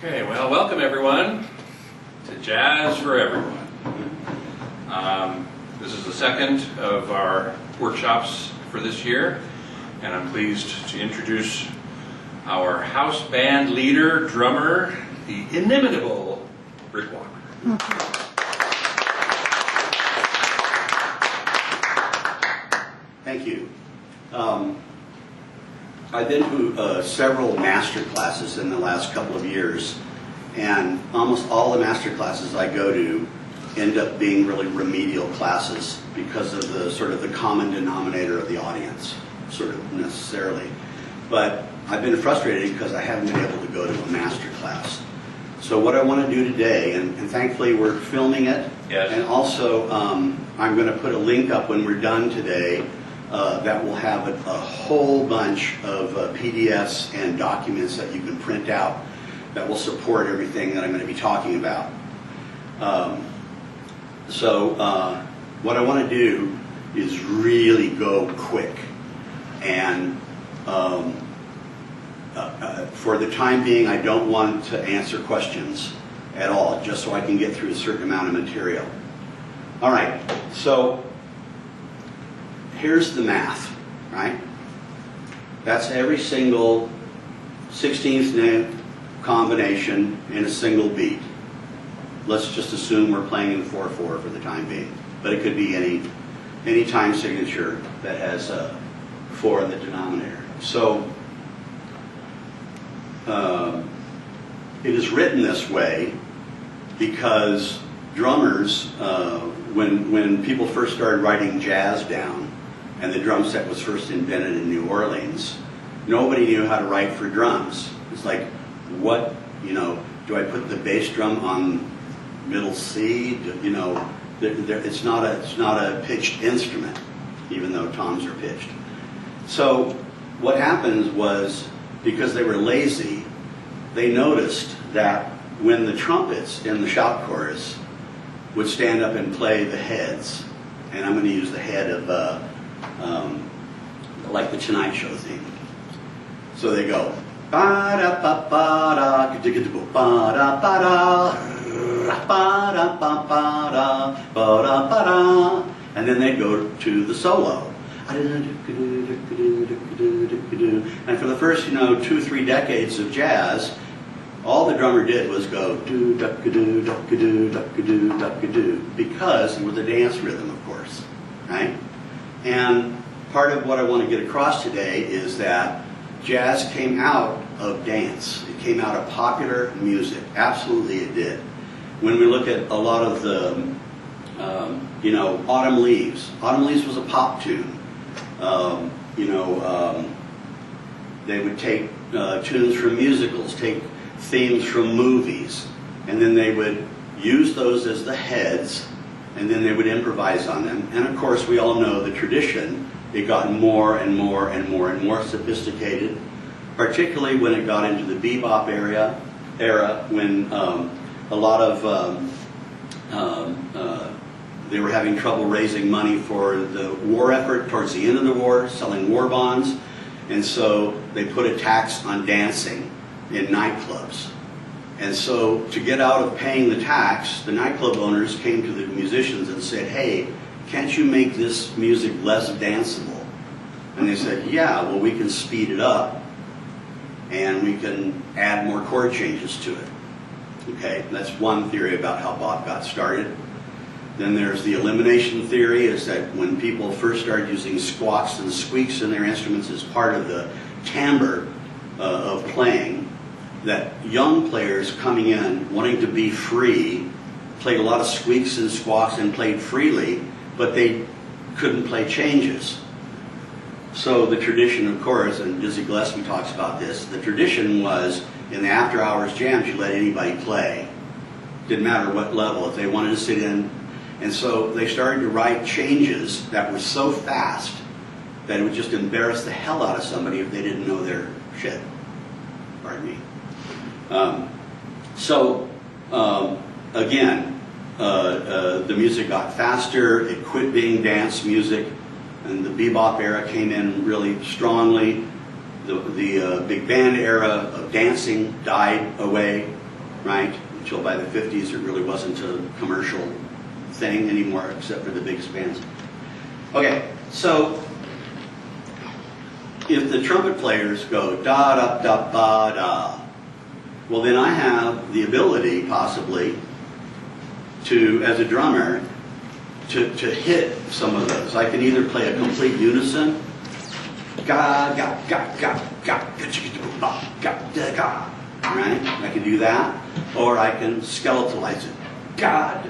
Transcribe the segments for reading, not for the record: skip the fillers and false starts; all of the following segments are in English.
Okay, well, welcome everyone to Jazz for Everyone. This is the second of our workshops for this year, and I'm pleased to introduce our house band leader, drummer, the inimitable Rick Walker. Thank you. I've been to several master classes in the last couple of years, and almost all the master classes I go to end up being really remedial classes because of the sort of the common denominator of the audience, sort of necessarily. But I've been frustrated because I haven't been able to go to a master class. So what I want to do today, and thankfully we're filming it, yes. And also I'm going to put a link up when we're done today that will have a whole bunch of PDFs and documents that you can print out that will support everything that I'm going to be talking about. So what I want to do is really go quick, and for the time being I don't want to answer questions at all, just so I can get through a certain amount of material. All right, so here's the math, right? That's every single 16th note combination in a single beat. Let's just assume we're playing in 4/4 for the time being, but it could be any time signature that has 4 in the denominator. So it is written this way because drummers, when people first started writing jazz down, and the drum set was first invented in New Orleans, nobody knew how to write for drums. It's like, what, do I put the bass drum on middle C? It's not a pitched instrument, even though toms are pitched. So what happened was, because they were lazy, they noticed that when the trumpets in the shout chorus would stand up and play the heads, and I'm going to use the head of like the Tonight Show theme. So they go ba da ba ba da ba da ba da ba da ba ba da ba da ba da, and then they go to the solo. And for the first 2-3 decades of jazz, all the drummer did was go do duck do duck do duck do duck do, because it was a dance rhythm, of course, right? And part of what I want to get across today is that jazz came out of dance. It came out of popular music. Absolutely it did. When we look at a lot of the, Autumn Leaves. Autumn Leaves was a pop tune. They would take tunes from musicals, take themes from movies, and then they would use those as the heads, and then they would improvise on them. And of course, we all know the tradition. It got more and more and more and more sophisticated, particularly when it got into the bebop era when a lot of they were having trouble raising money for the war effort towards the end of the war, selling war bonds, and so they put a tax on dancing in nightclubs. And so to get out of paying the tax, the nightclub owners came to the musicians and said, "Hey, can't you make this music less danceable?" And they said, "Yeah, well, we can speed it up and we can add more chord changes to it." Okay, that's one theory about how bop got started. Then there's the elimination theory, is that when people first started using squawks and squeaks in their instruments as part of the timbre of playing, that young players coming in wanting to be free played a lot of squeaks and squawks and played freely, but they couldn't play changes. So the tradition, of course, and Dizzy Gillespie talks about this, the tradition was in the after hours jams you let anybody play. Didn't matter what level, if they wanted to sit in. And so they started to write changes that were so fast that it would just embarrass the hell out of somebody if they didn't know their shit. Pardon me. Again, the music got faster, it quit being dance music, and the bebop era came in really strongly. The big band era of dancing died away, right? Until by the 50s, it really wasn't a commercial thing anymore, except for the biggest bands. Okay, so if the trumpet players go da da da ba da, well then I have the ability, possibly, to, as a drummer, to hit some of those. I can either play a complete unison, ga ga ga ga ga ga ga ga ga, right? I can do that, or I can skeletalize it, ga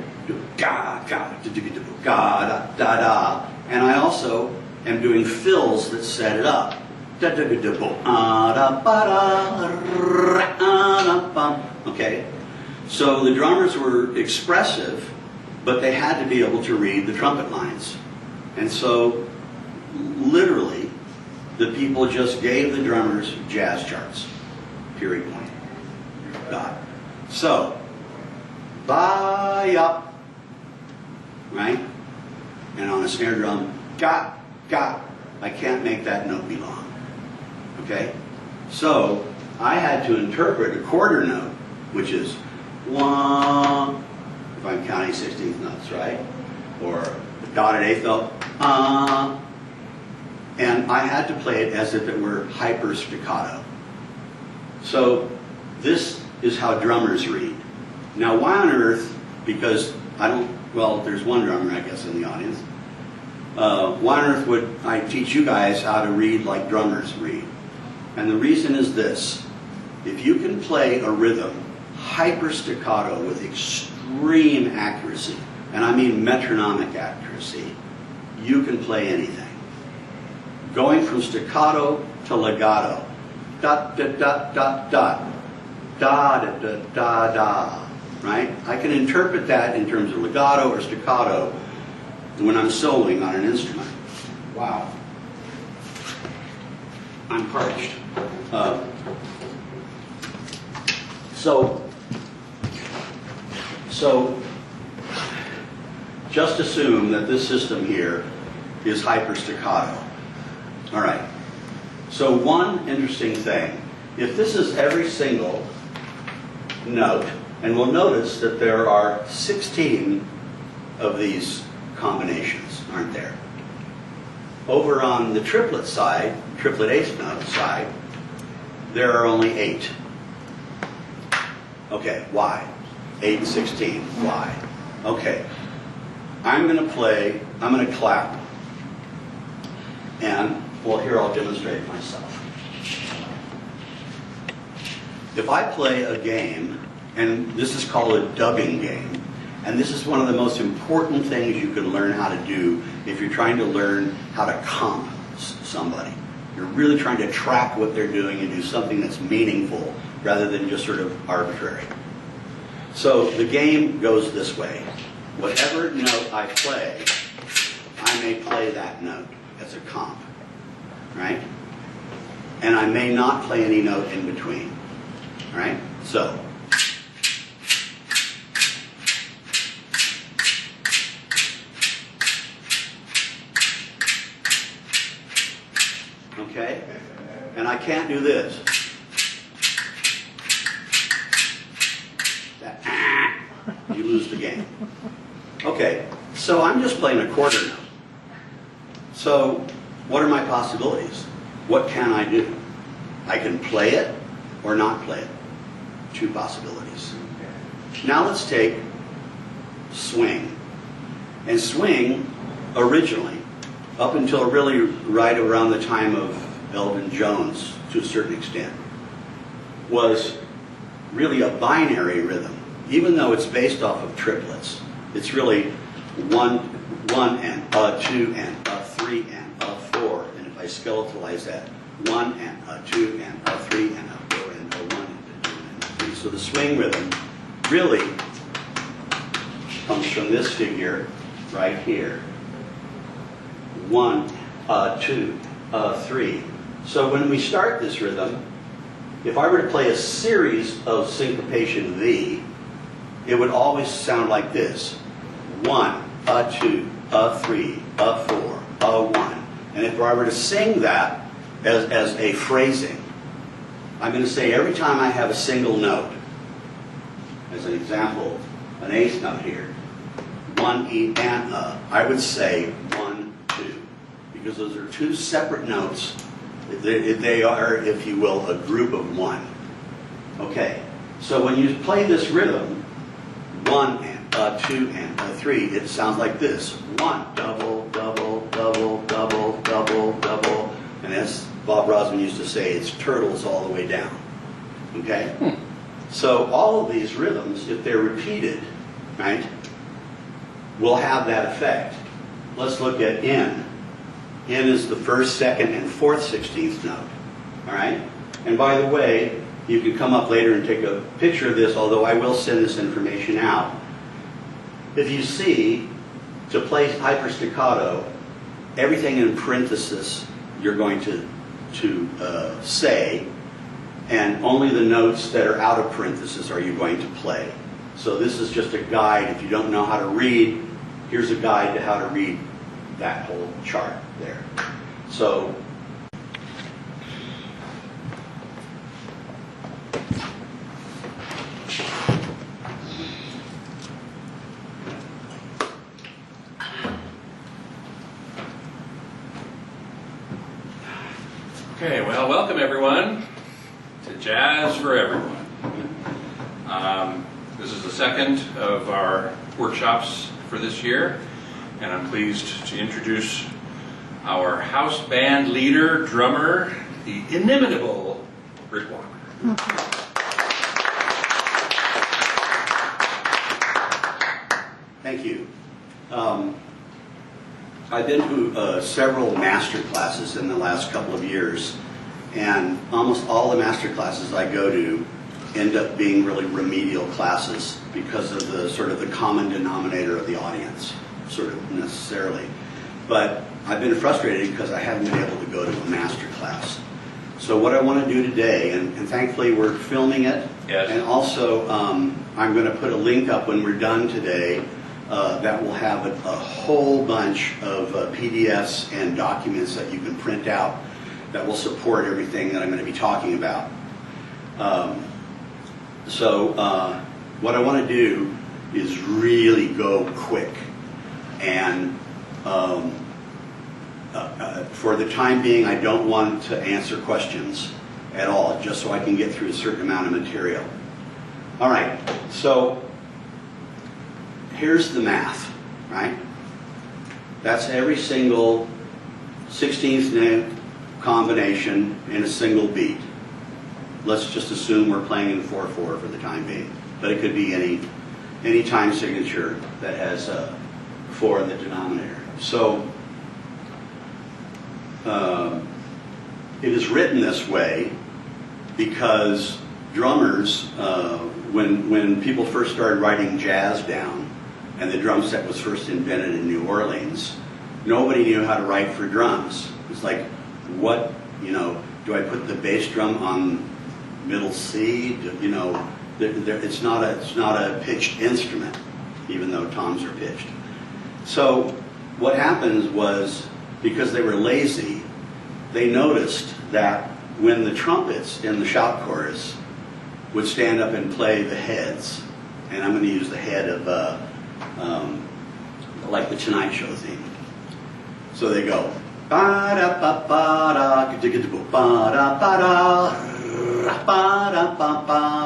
ga ga ga da da da, and I also am doing fills that set it up. Okay, so the drummers were expressive, but they had to be able to read the trumpet lines. And so, literally, the people just gave the drummers jazz charts. Period point. Dot. So, ba-ya, right? And on a snare drum, ga, ga. I can't make that note belong. Okay? So, I had to interpret a quarter note, which is one, if I'm counting 16th notes, right? Or a dotted eighth note, and I had to play it as if it were hyper staccato. So, this is how drummers read. Now, why on earth, because I don't, well, there's one drummer, I guess, in the audience. Why on earth would I teach you guys how to read like drummers read? And the reason is this. If you can play a rhythm hyper staccato with extreme accuracy, and I mean metronomic accuracy, you can play anything. Going from staccato to legato, dot, dot, dot, dot, dot, da, da, da, da, da, right? I can interpret that in terms of legato or staccato when I'm soloing on an instrument. Wow. I'm parched. So just assume that this system here is hyper staccato. All right. So one interesting thing, if this is every single note, and we'll notice that there are 16 of these combinations, aren't there? Over on the triplet side, triplet eighth note side, there are only 8. Okay, why? 8 and 16, why? Okay, I'm going to clap. And, well, here I'll demonstrate myself. If I play a game, and this is called a dubbing game, and this is one of the most important things you can learn how to do if you're trying to learn how to comp somebody. You're really trying to track what they're doing and do something that's meaningful rather than just sort of arbitrary. So the game goes this way. Whatever note I play, I may play that note as a comp, right? And I may not play any note in between, right? So. Okay? And I can't do this. You lose the game. Okay, so I'm just playing a quarter note. So what are my possibilities? What can I do? I can play it or not play it. 2 possibilities. Now let's take swing. And swing, originally, up until really right around the time of Elvin Jones, to a certain extent, was really a binary rhythm. Even though it's based off of triplets, it's really 1 and a 2 and a 3 and a 4. And if I skeletalize that, 1 and a 2 and a 3 and a 4 and a 1 and a 2 and a 3. So the swing rhythm really comes from this figure right here. 1, 2, 3. So when we start this rhythm, if I were to play a series of syncopation V, it would always sound like this. 1, 2, 3, 4, 1. And if I were to sing that as a phrasing, I'm going to say every time I have a single note, as an example, an eighth note here, 1 E and a, I would say 1, 2, because those are two separate notes. They are, if you will, a group of one. Okay, so when you play this rhythm, 1 and a, 2 and a, 3, it sounds like this: 1, double, double, double, double, double, double, and as Bob Rosman used to say, it's turtles all the way down. Okay, so all of these rhythms, if they're repeated, right, will have that effect. Let's look at N. N is the first, second, and fourth 16th note. All right? And by the way, you can come up later and take a picture of this, although I will send this information out. If you see, to play hyperstaccato, everything in parenthesis you're going to say, and only the notes that are out of parenthesis are you going to play. So this is just a guide. If you don't know how to read, here's a guide to how to read that whole chart there. So Okay, well, welcome everyone to Jazz for Everyone. This is the second of our workshops for this year, and I'm pleased to introduce our house band leader, drummer, the inimitable Rick Walker. thank you. I've been to several master classes in the last couple of years, and almost all the master classes I go to end up being really remedial classes because of the sort of the common denominator of the audience, sort of necessarily. But I've been frustrated because I haven't been able to go to a master class. So what I want to do today, and thankfully we're filming it, yes. And also I'm going to put a link up when we're done today that will have a whole bunch of PDFs and documents that you can print out that will support everything that I'm going to be talking about. So what I want to do is really go quick, and for the time being I don't want to answer questions at all, just so I can get through a certain amount of material. All right, so here's the math, right? That's every single 16th note combination in a single beat. Let's just assume we're playing in 4/4 for the time being, but it could be any time signature that has 4 in the denominator. So it is written this way because drummers, when people first started writing jazz down, and the drum set was first invented in New Orleans, nobody knew how to write for drums. It's like, what, do I put the bass drum on middle C? It's not a pitched instrument, even though toms are pitched. So what happens was, because they were lazy, they noticed that when the trumpets in the shout chorus would stand up and play the heads, and I'm going to use the head of like the Tonight Show theme. So they go ba da ba ba da ba da ba da ba da ba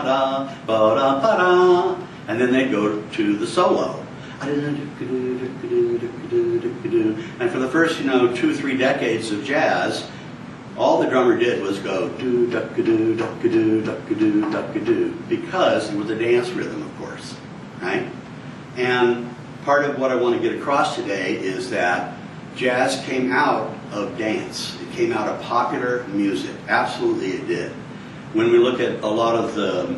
da ba da ba da, and then they go to the solo. And for the first 2-3 decades of jazz, all the drummer did was go do duck do duck do duck do duck do, because it was a dance rhythm, of course, right? And part of what I want to get across today is that jazz came out of dance. It came out of popular music. Absolutely it did. When we look at a lot of the,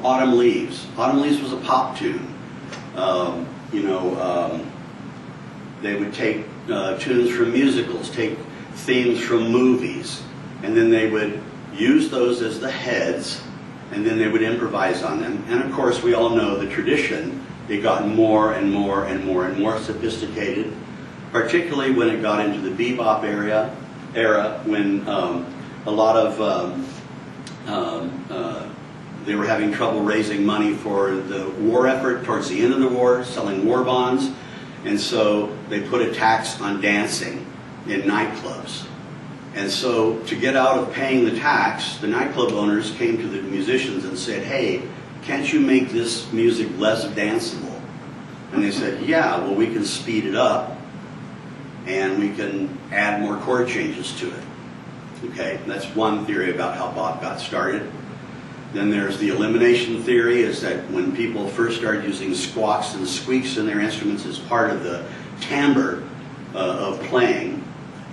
Autumn Leaves. Autumn Leaves was a pop tune. They would take tunes from musicals, take themes from movies, and then they would use those as the heads, and then they would improvise on them. And of course, we all know the tradition. It got more and more and more and more sophisticated, particularly when it got into the bebop era when a lot of they were having trouble raising money for the war effort towards the end of the war, selling war bonds, and so they put a tax on dancing in nightclubs. And so to get out of paying the tax, the nightclub owners came to the musicians and said, hey, can't you make this music less danceable? And they said, yeah, well, we can speed it up and we can add more chord changes to it. Okay, that's one theory about how bop got started. Then there's the elimination theory, is that when people first started using squawks and squeaks in their instruments as part of the timbre of playing,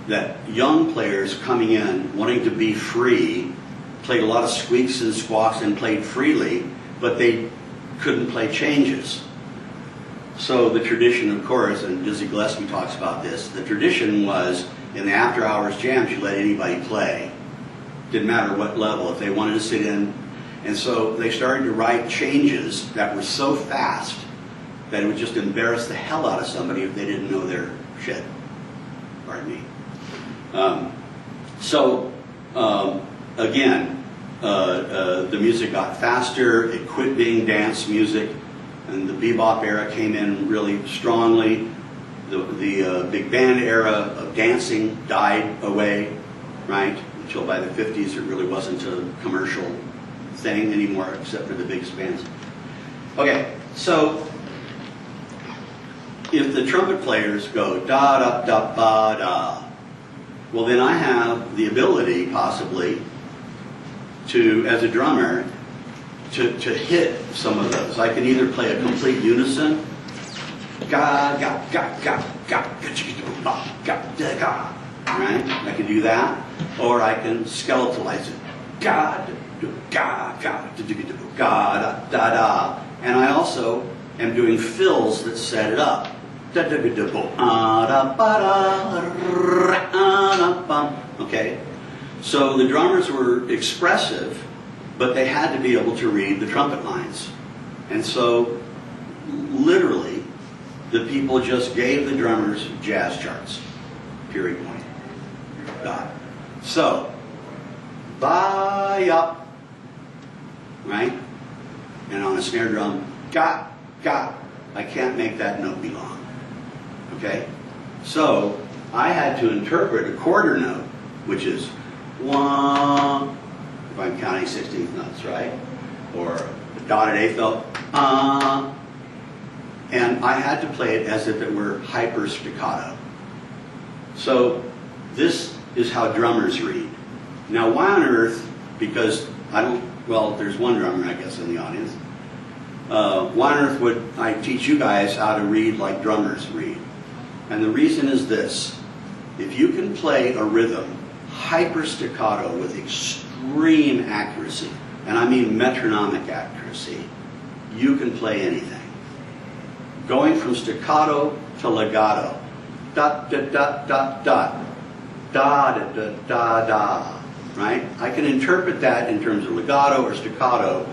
that young players coming in wanting to be free played a lot of squeaks and squawks and played freely, but they couldn't play changes. So the tradition, of course, and Dizzy Gillespie talks about this, the tradition was in the after hours jams you let anybody play. Didn't matter what level, if they wanted to sit in. And so they started to write changes that were so fast that it would just embarrass the hell out of somebody if they didn't know their shit. Pardon me. Again, the music got faster, it quit being dance music, and the bebop era came in really strongly. The big band era of dancing died away, right? Until by the 50s it really wasn't a commercial thing anymore, except for the biggest bands. Okay, so if the trumpet players go da da da ba da, well then I have the ability possibly to, as a drummer, to hit some of those. I can either play a complete unison, ga ga ga ga ga ga ga ga ga, right? I can do that, or I can skeletalize it, ga ga ga ga da da da, and I also am doing fills that set it up. Okay, so the drummers were expressive, but they had to be able to read the trumpet lines. And so, literally, the people just gave the drummers jazz charts. Period point. Dot. So, ba-yup, right? And on a snare drum, ga, ga. I can't make that note belong. Okay? So, I had to interpret a quarter note, which is one, if I'm counting 16th notes, right? Or a dotted eighth note, and I had to play it as if it were hyper staccato. So this is how drummers read. Now why on earth, because there's one drummer I guess in the audience, why on earth would I teach you guys how to read like drummers read? And the reason is this: if you can play a rhythm hyper staccato with extreme accuracy, and I mean metronomic accuracy, you can play anything. Going from staccato to legato, dot dot dot dot dot, da da da da da, right? I can interpret that in terms of legato or staccato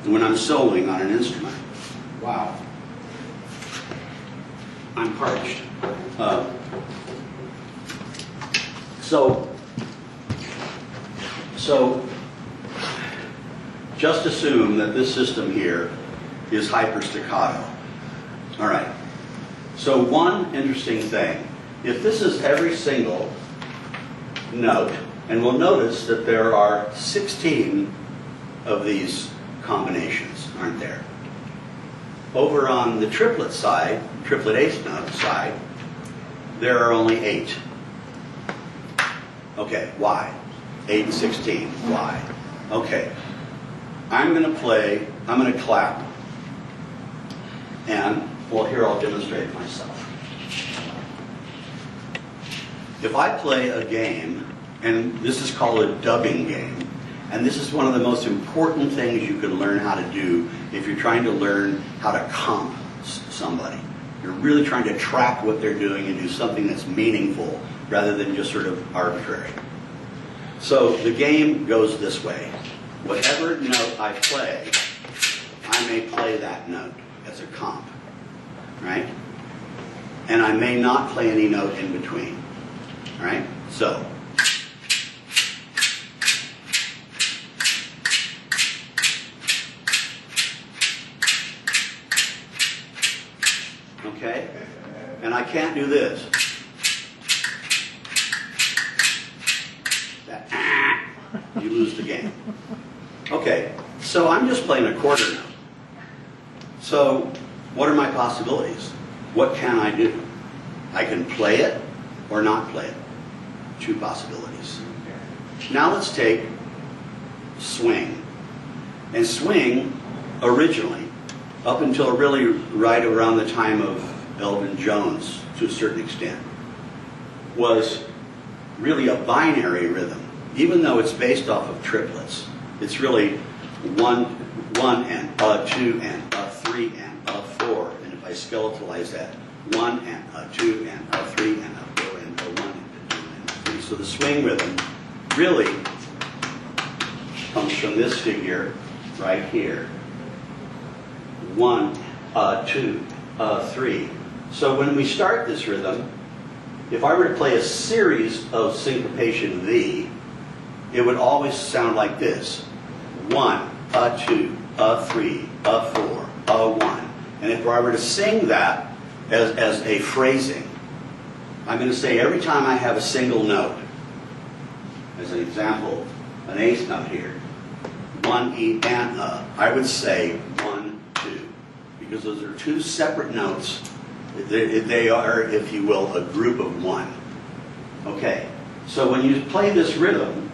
when I'm soloing on an instrument. Wow. I'm parched. So just assume that this system here is hyper staccato. All right. So one interesting thing, if this is every single note, and we'll notice that there are 16 of these combinations, aren't there? Over on the triplet side, triplet eighth note side, there are only 8. Okay, why? 8 and 16, why? Okay, I'm going to clap. And, well, here I'll demonstrate myself. If I play a game, and this is called a dubbing game, and this is one of the most important things you can learn how to do if you're trying to learn how to comp somebody. You're really trying to track what they're doing and do something that's meaningful rather than just sort of arbitrary. So the game goes this way. Whatever note I play, I may play that note as a comp, right? And I may not play any note in between, right? So, Okay? And I can't do this. That, you lose the game. Okay, so I'm just playing a quarter note. So what are my possibilities? What can I do? I can play it or not play it. Two possibilities. Now let's take swing. And swing, originally, up until really right around the time of Elvin Jones, to a certain extent, was really a binary rhythm. Even though it's based off of triplets, it's really one and a, two and a, three and a, four. And if I skeletalize that, one and a, two and a, three and a, four and a, one and a, two and a, three. So the swing rhythm really comes from this figure right here. One, two, three. So when we start this rhythm, if I were to play a series of syncopation V, it would always sound like this. One, a two, a three, a four, a one. And if I were to sing that as a phrasing, I'm going to say every time I have a single note, as an example, an eighth note here, one, E, and a, I would say one, two, because those are two separate notes. They are, if you will, a group of one. Okay, so when you play this rhythm,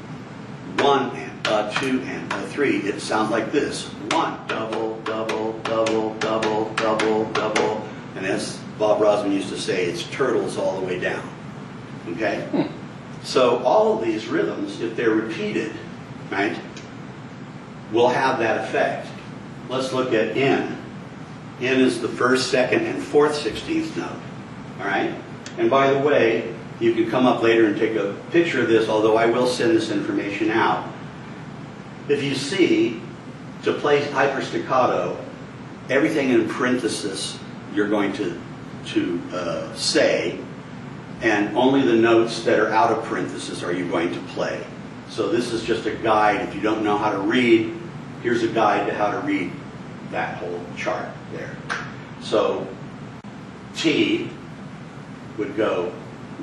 one and a, two and a, three, it sounds like this. One, double, double, double, double, double, double. And as Bob Rosman used to say, it's turtles all the way down. Okay? So all of these rhythms, if they're repeated, right, will have that effect. Let's look at N. N is the first, second, and fourth 16th note. All right? And by the way, you can come up later and take a picture of this, although I will send this information out. If you see, to play hyper staccato, everything in parenthesis you're going to say, and only the notes that are out of parenthesis are you going to play. So this is just a guide. If you don't know how to read, here's a guide to how to read that whole chart there. So T would go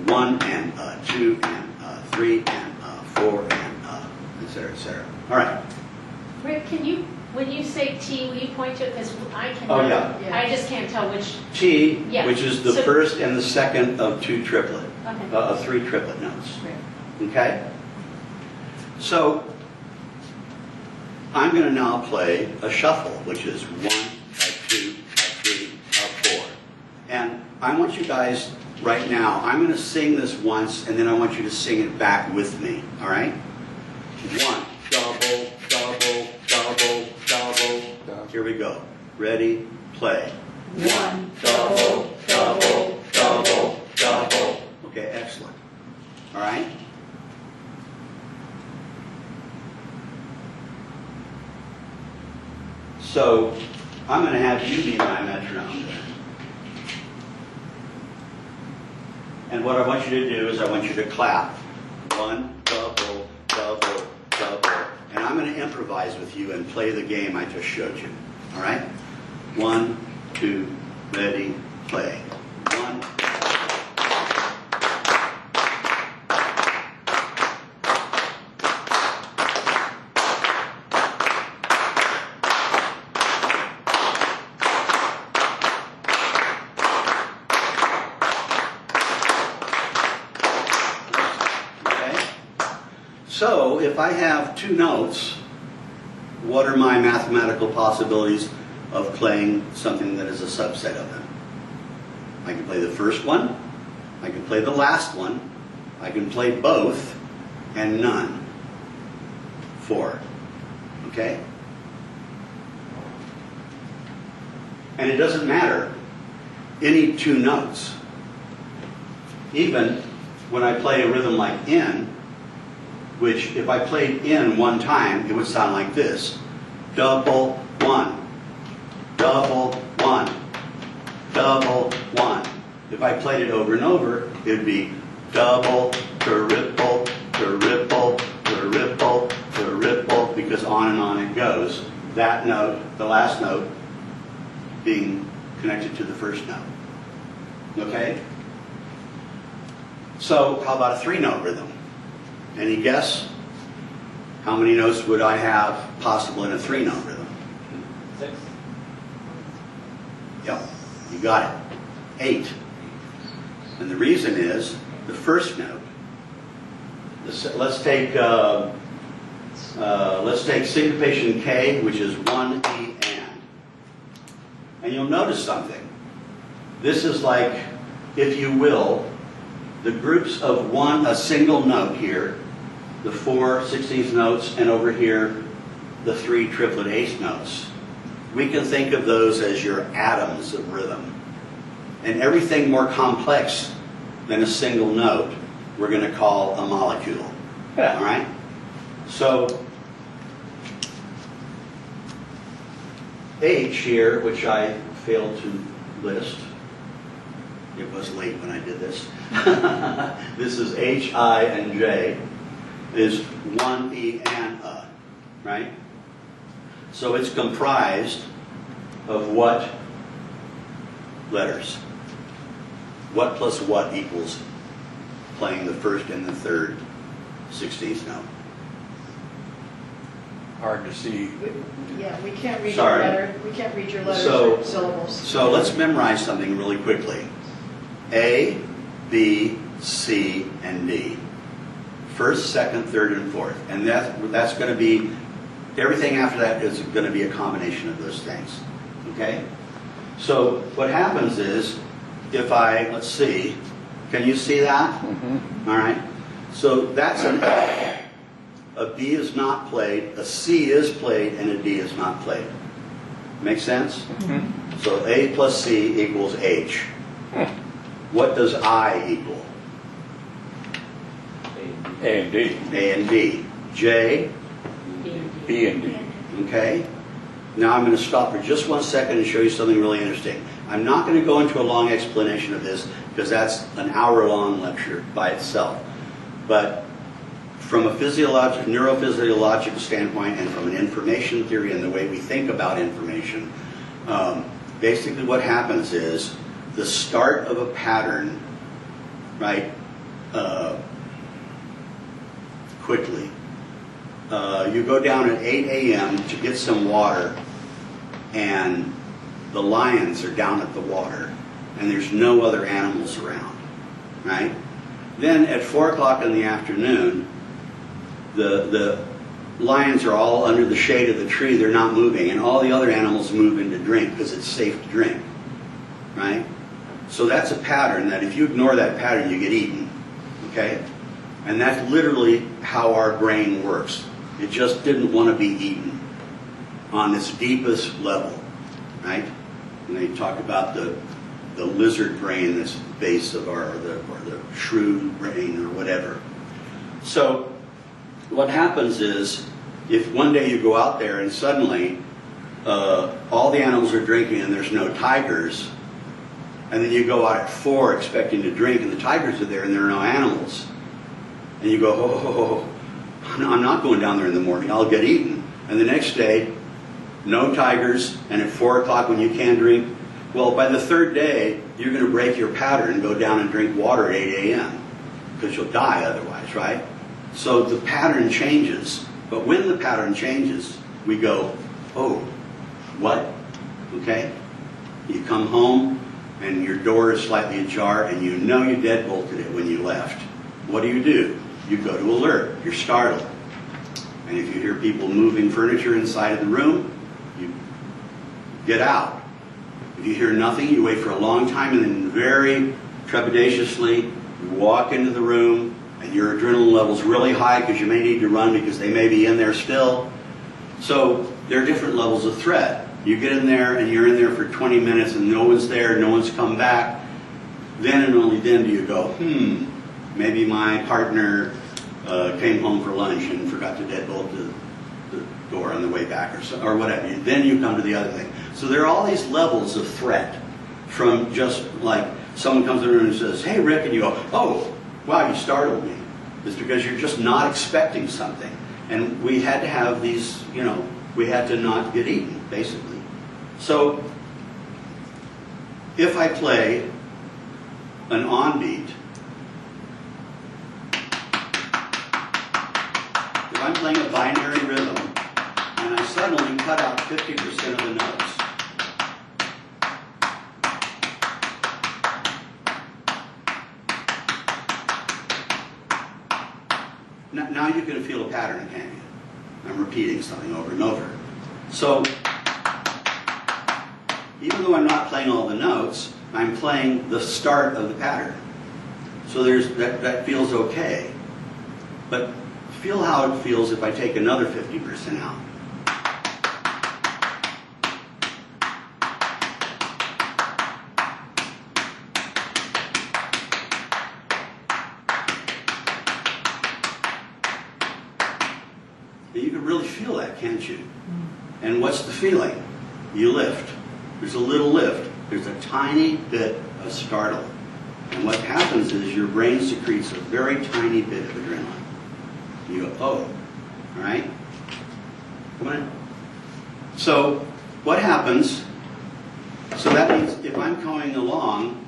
one and a, two and a, three and a, four and a, etc., etc. All right. Rick, can you, when you say T, will you point to it? Because I can. Oh, yeah. I just can't tell which. T, Yeah. which is the first and the second of two triplet, Okay. of three triplet notes. Right. Okay? So I'm going to now play a shuffle, which is one, a two, a three, a four. And I want you guys right now, I'm going to sing this once, and then I want you to sing it back with me. All right? One, double, double, double, double. Here we go. Ready? Play. One, double, double, double, double. Okay, excellent. All right? So I'm going to have you be my metronome there. And what I want you to do is I want you to clap. One, double, double, double. And I'm going to improvise with you and play the game I just showed you. All right? One, two, ready, play. One. So, if I have two notes, what are my mathematical possibilities of playing something that is a subset of them? I can play the first one, I can play the last one, I can play both, and none. Four. Okay? And it doesn't matter, any two notes. Even when I play a rhythm like N, which if I played in one time, it would sound like this. Double, one, double, one, double, one. If I played it over and over, it would be double, to ripple, to ripple, to ripple, to ripple, because on and on it goes. That note, the last note, being connected to the first note. Okay? So how about a 3-note rhythm? Any guess? How many notes would I have possible in a 3-note rhythm? 6. Yep, you got it. 8. And the reason is the first note. Let's take syncopation K, which is 1 E and you'll notice something. This is like, if you will, the groups of a single note here, the 4 16th notes, and over here, the 3 triplet 8th notes. We can think of those as your atoms of rhythm. And everything more complex than a single note, we're going to call a molecule. Yeah. All right? So, H here, which I failed to list. It was late when I did this. This is H, I, and J, is 1 E and A, right? So it's comprised of what letters? What plus what equals playing the first and the third 16th note? Hard to see. Yeah, we can't read Sorry. your letter. We can't read your letters So- or syllables. So let's memorize something really quickly. A, B, C, and D. First, second, third, and fourth. And that's going to be, everything after that is going to be a combination of those things. Okay? So what happens is, if let's see, can you see that? Mm-hmm. All right. So that's an A. A B is not played, a C is played, and a D is not played. Make sense? Mm-hmm. So A plus C equals H. What does I equal? A and D. A and D. J, B and D. okay? Now I'm going to stop for just 1 second and show you something really interesting. I'm not going to go into a long explanation of this because that's an hour-long lecture by itself. But from a neurophysiological standpoint and from an information theory and the way we think about information, basically what happens is the start of a pattern, right, quickly. You go down at 8 a.m. to get some water, and the lions are down at the water, and there's no other animals around, right? Then at 4 o'clock in the afternoon, the lions are all under the shade of the tree, they're not moving, and all the other animals move in to drink because it's safe to drink, right? So that's a pattern that if you ignore that pattern, you get eaten, okay? And that's literally how our brain works. It just didn't want to be eaten on its deepest level, right? And they talk about the lizard brain that's the base of or the shrew brain or whatever. So what happens is, if one day you go out there and suddenly all the animals are drinking and there's no tigers, and then you go out at 4 expecting to drink and the tigers are there and there are no animals, and you go, oh, I'm not going down there in the morning, I'll get eaten. And the next day, no tigers, and at 4 o'clock when you can drink, well, by the third day, you're going to break your pattern and go down and drink water at 8 a.m. because you'll die otherwise, right? So the pattern changes. But when the pattern changes, we go, oh, what? Okay? You come home, and your door is slightly ajar, and you know you deadbolted it when you left. What do? You go to alert. You're startled. And if you hear people moving furniture inside of the room, you get out. If you hear nothing, you wait for a long time, and then very trepidatiously, you walk into the room, and your adrenaline level's really high because you may need to run because they may be in there still. So there are different levels of threat. You get in there, and you're in there for 20 minutes, and no one's there, no one's come back. Then and only then do you go, maybe my partner came home for lunch and forgot to deadbolt the door on the way back or whatever. Then you come to the other thing. So there are all these levels of threat from just like someone comes in the room and says, hey, Rick, and you go, oh, wow, you startled me. It's because you're just not expecting something. And we had to have these, we had to not get eaten, basically. So if I play an on beat, if I'm playing a binary rhythm and I suddenly cut out 50% of the notes, now you can feel a pattern, can't you? I'm repeating something over and over. So, even though I'm not playing all the notes, I'm playing the start of the pattern. So that feels okay. But feel how it feels if I take another 50% out. You can really feel that, can't you? And what's the feeling? You lift. There's a little lift. There's a tiny bit of startle. And what happens is your brain secretes a very tiny bit of adrenaline. You go, oh, all right? Come on in. So what happens, so that means if I'm going along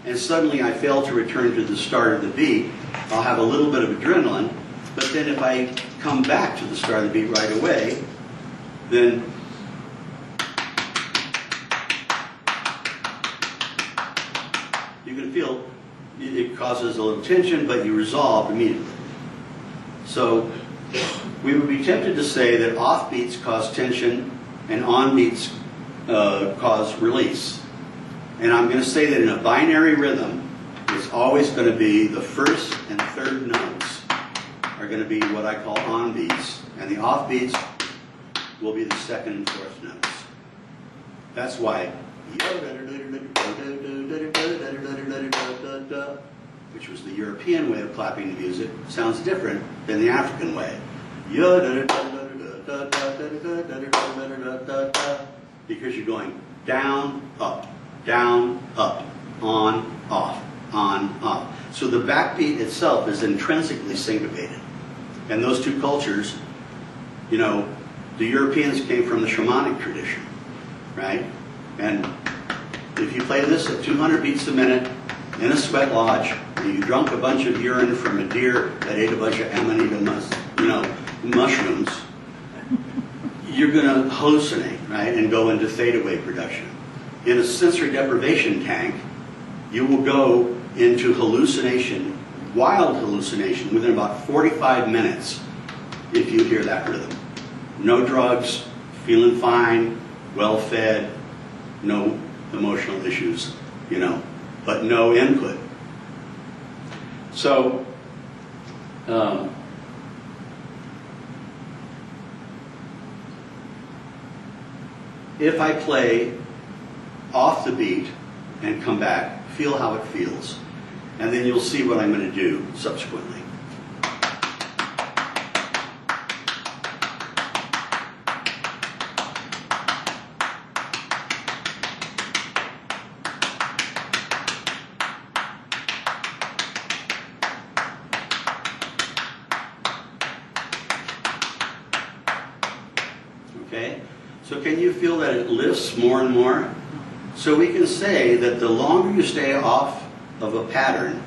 and suddenly I fail to return to the start of the beat, I'll have a little bit of adrenaline, but then if I come back to the start of the beat right away, then you can feel it causes a little tension, but you resolve immediately. So we would be tempted to say that off beats cause tension and on beats cause release. And I'm going to say that in a binary rhythm, it's always going to be the first and third notes are going to be what I call on beats, and the off beats will be the second and fourth notes. That's why, which was the European way of clapping the music, sounds different than the African way. Because you're going down, up, on, off, on, off. So the backbeat itself is intrinsically syncopated. And those two cultures, you know, the Europeans came from the shamanic tradition, right? And if you play this at 200 beats a minute in a sweat lodge, and you drunk a bunch of urine from a deer that ate a bunch of amanita mushrooms, you're going to hallucinate, right, and go into theta wave production. In a sensory deprivation tank, you will go into hallucination, wild hallucination, within about 45 minutes if you hear that rhythm. No drugs, feeling fine, well-fed, no emotional issues, you know, but no input. So, if I play off the beat and come back, feel how it feels, and then you'll see what I'm going to do subsequently. Okay? So can you feel that it lifts more and more? So we can say that the longer you stay off of a pattern,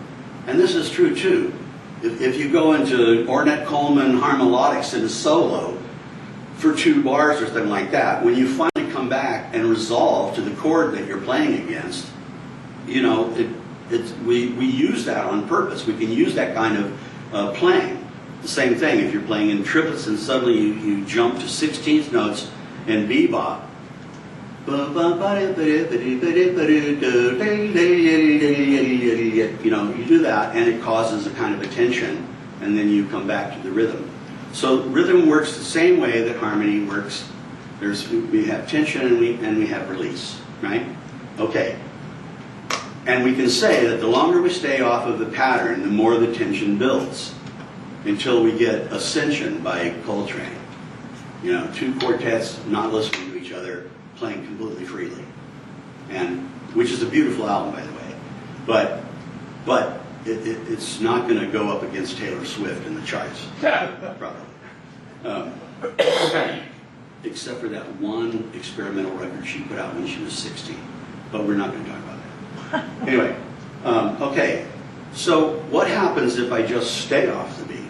and this is true too, if you go into Ornette Coleman harmonics in a solo for 2 bars or something like that, when you finally come back and resolve to the chord that you're playing against, you know, we use that on purpose. We can use that kind of playing. The same thing, if you're playing in triplets and suddenly you jump to 16th notes in bebop, you know, you do that and it causes a kind of a tension, and then you come back to the rhythm. So rhythm works the same way that harmony works. We have tension and we have release, right? Okay. And we can say that the longer we stay off of the pattern, the more the tension builds, until we get Ascension by Coltrane. You know, 2 quartets not listening to each other, playing completely freely, and which is a beautiful album, by the way. But it's not going to go up against Taylor Swift in the charts, probably. Except for that one experimental record she put out when she was 16. But we're not going to talk about that. Anyway, Okay, so what happens if I just stay off the beat?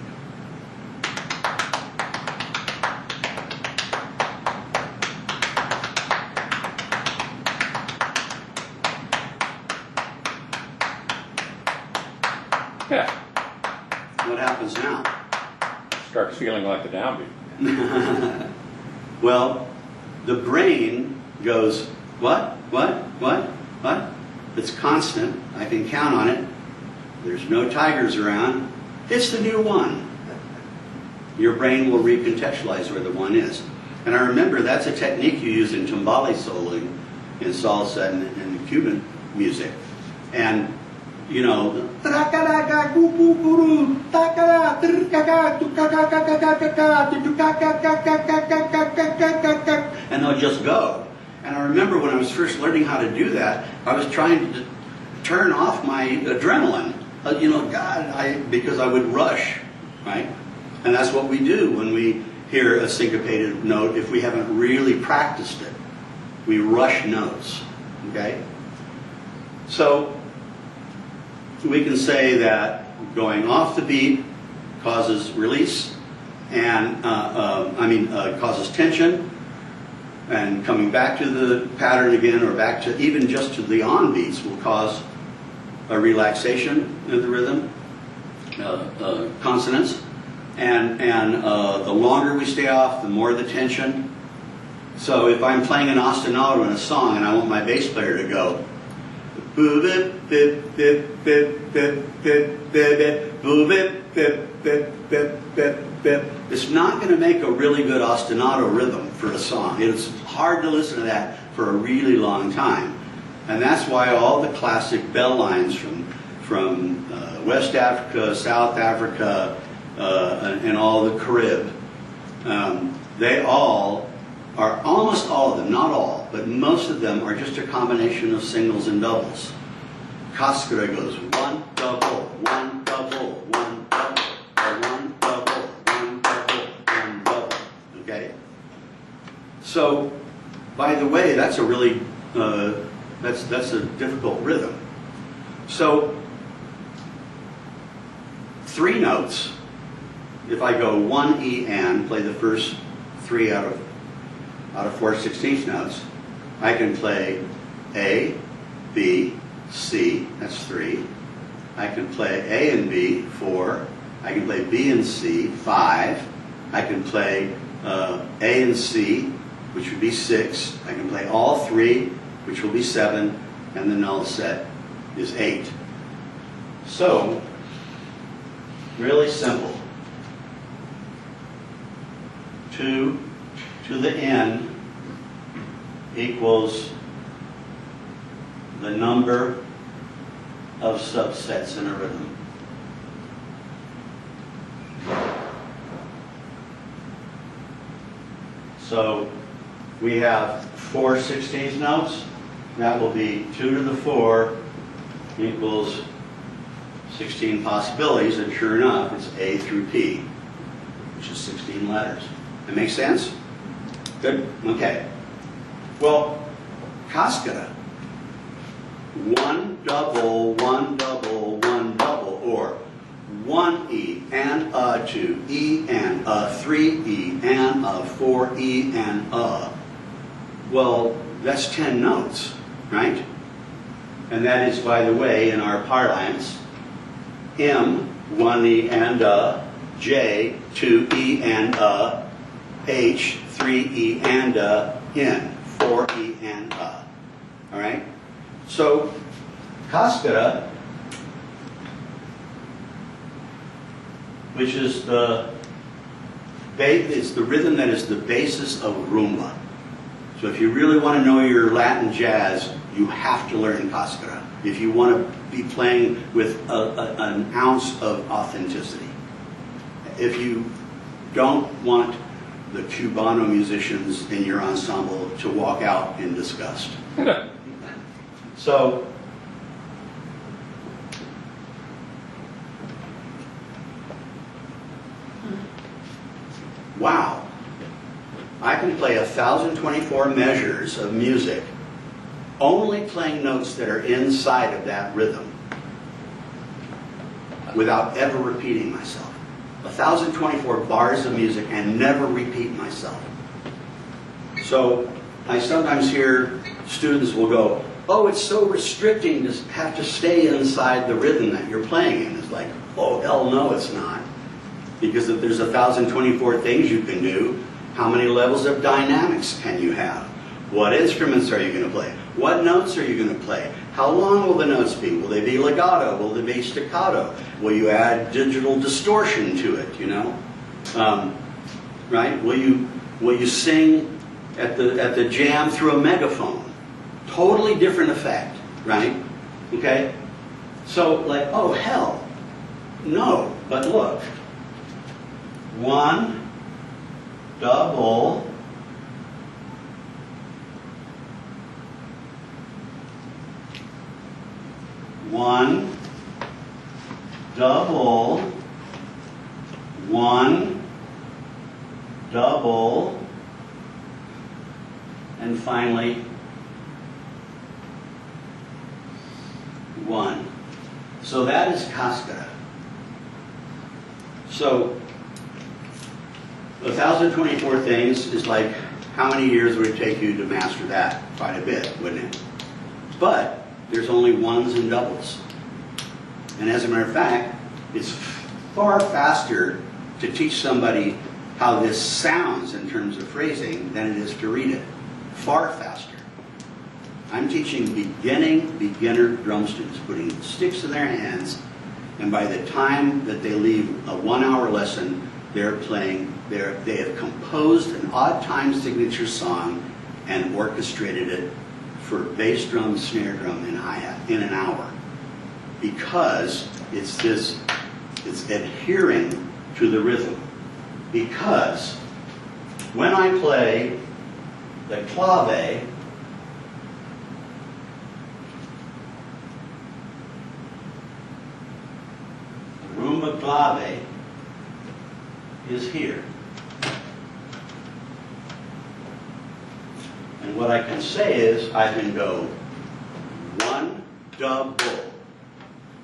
Yeah, What happens now? starts feeling like a downbeat. Well, the brain goes, what? It's constant. I can count on it. There's no tigers around. It's the new one. Your brain will recontextualize where the one is. And I remember that's a technique you use in timbale soloing, in salsa and in Cuban music. And, you know, and they'll just go. And I remember when I was first learning how to do that, I was trying to turn off my adrenaline. You know, because I would rush, right? And that's what we do when we hear a syncopated note if we haven't really practiced it. We rush notes, okay? So we can say that going off the beat causes release and causes tension, and coming back to the pattern again, or back to even just to the on beats, will cause a relaxation in the rhythm, consonants, and the longer we stay off, the more the tension. So if I'm playing an ostinato in a song and I want my bass player to go, it's not going to make a really good ostinato rhythm for a song. It's hard to listen to that for a really long time. And that's why all the classic bell lines from West Africa, South Africa, and all the Carib, they all are, almost all of them, not all, but most of them are just a combination of singles and doubles. Cascara goes one double, one double, one double, or one double, one double, one double. Okay? So, by the way, that's a really that's a difficult rhythm. So, 3 notes. If I go 1 E and play the first 3 out of 4 16th notes, I can play A, B, C. That's 3. I can play A and B 4. I can play B and C 5. I can play A and C, which would be 6. I can play all 3, which will be 7, and the null set is 8. So, really simple. 2 to the n equals the number of subsets in a rhythm. So we have 4 16th notes. That will be 2 to the 4 equals 16 possibilities, and sure enough, it's A through P, which is 16 letters. That makes sense? Good? Okay. Well, Cascara. 1 double, 1 double, 1 double, or 1 E and a 2 E and a 3 E and a 4 E and a. Well, that's 10 notes, right? And that is, by the way, in our parlance, M, 1 E and a, J, 2 E and a, H, 3 E and a, N, 4 E and a. All right? So, Cascara, which is it's the rhythm that is the basis of rumba. So if you really want to know your Latin jazz, you have to learn Cascara if you want to be playing with an ounce of authenticity. If you don't want the Cubano musicians in your ensemble to walk out in disgust. So, wow, I can play 1,024 measures of music only playing notes that are inside of that rhythm. without ever repeating myself. 1,024 bars of music and never repeat myself. So I sometimes hear students will go, oh, it's so restricting to have to stay inside the rhythm that you're playing in. It's like, oh, hell no, it's not. Because if there's 1,024 things you can do, how many levels of dynamics can you have? What instruments are you going to play? What notes are you going to play? How long will the notes be? Will they be legato? Will they be staccato? Will you add digital distortion to it, you know? Right? Will you sing at the jam through a megaphone? Totally different effect, right? Okay? So, like, oh, hell. No, but look. 1, double, 1, double, 1, double, and finally 1. So that is cascara. So 1,024 things is like, how many years would it take you to master that? Quite a bit, wouldn't it? But there's only ones and doubles. And as a matter of fact, it's far faster to teach somebody how this sounds in terms of phrasing than it is to read it. Far faster. I'm teaching beginner drum students, putting sticks in their hands, and by the time that they leave a 1-hour lesson, they're playing, they have composed an odd time signature song and orchestrated it for bass drum, snare drum, and hi-hat in an hour. Because it's adhering to the rhythm. Because when I play the clave, the rumba clave is here. And what I can say is, I can go 1, double.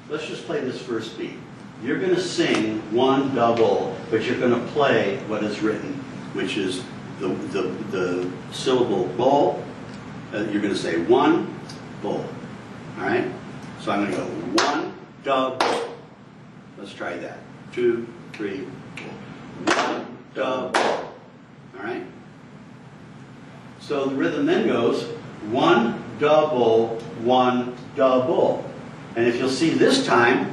Let's just play this first beat. You're going to sing 1, double, but you're going to play what is written, which is the syllable bowl. You're going to say 1, bowl. All right? So I'm going to go 1, double. Let's try that. 2, 3, 4. 1, double. All right? So the rhythm then goes 1, double, 1, double. And if you'll see this time,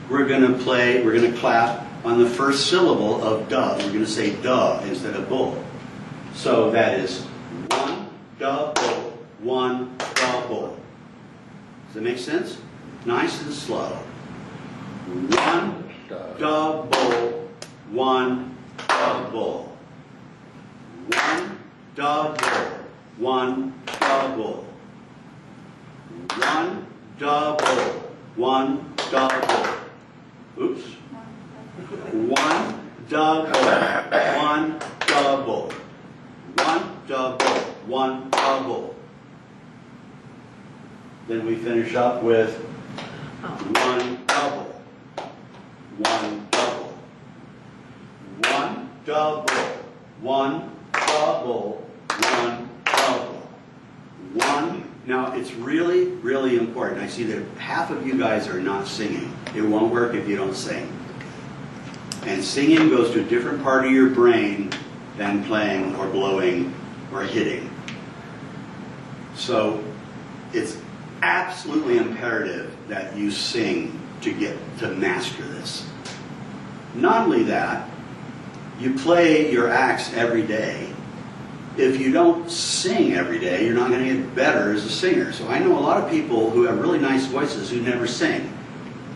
we're going to clap on the first syllable of duh. We're going to say duh instead of bull. So that is 1, double, 1, double. Does that make sense? Nice and slow. 1, double, 1, double. 1, double, 1, double. 1, double, 1, double. Oops. 1, double, 1, double. 1, double, 1, double. Then we finish up with 1, double. 1, double. 1, double. 1, double. 1, double. 1. Now, it's really, really important. I see that half of you guys are not singing. It won't work if you don't sing. And singing goes to a different part of your brain than playing or blowing or hitting. So, it's absolutely imperative that you sing to get to master this. Not only that, you play your acts every day. If you don't sing every day, you're not going to get better as a singer. So I know a lot of people who have really nice voices who never sing.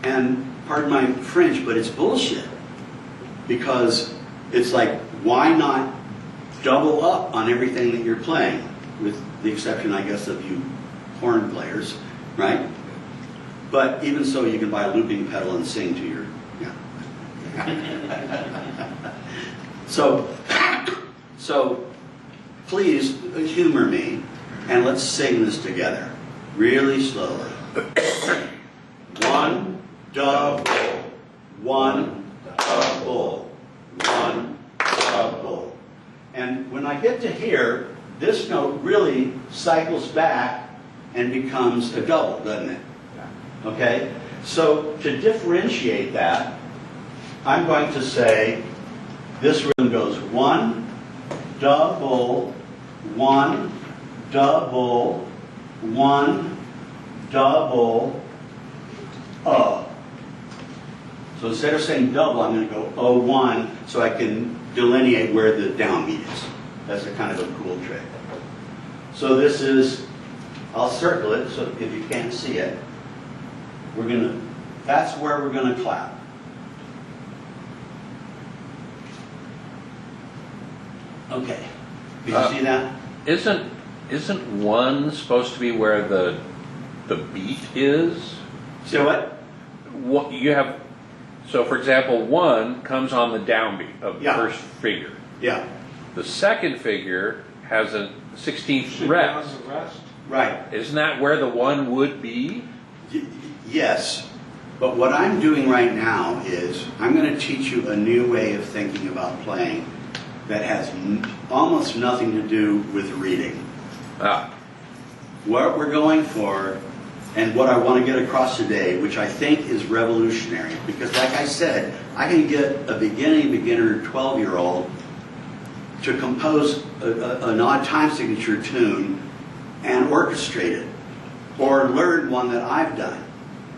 And pardon my French, but it's bullshit. Because it's like, why not double up on everything that you're playing? With the exception, I guess, of you horn players, right? But even so, you can buy a looping pedal and sing to your... Yeah. So please humor me, and let's sing this together, really slowly. 1, double, one, double, one, double. And when I get to here, this note really cycles back and becomes a double, doesn't it? Okay? So to differentiate that, I'm going to say this rhythm goes one, double, one, double, one, double, oh. So instead of saying double, I'm going to go O1 so I can delineate where the downbeat is. That's a kind of a cool trick. So this is, I'll circle it so if you can't see it, we're going to, that's where we're going to clap. Okay. Did you see that? Isn't one supposed to be where the beat is? So what? What you have? So for example, one comes on the downbeat of the Yeah. first figure. Yeah. The second figure has a 16th rest. Right. Isn't that where the one would be? Yes. But what I'm doing right now is I'm going to teach you a new way of thinking about playing that has almost nothing to do with reading. Ah. What we're going for, and what I want to get across today, which I think is revolutionary, because like I said, I can get a beginner 12-year-old to compose an odd time signature tune and orchestrate it, or learn one that I've done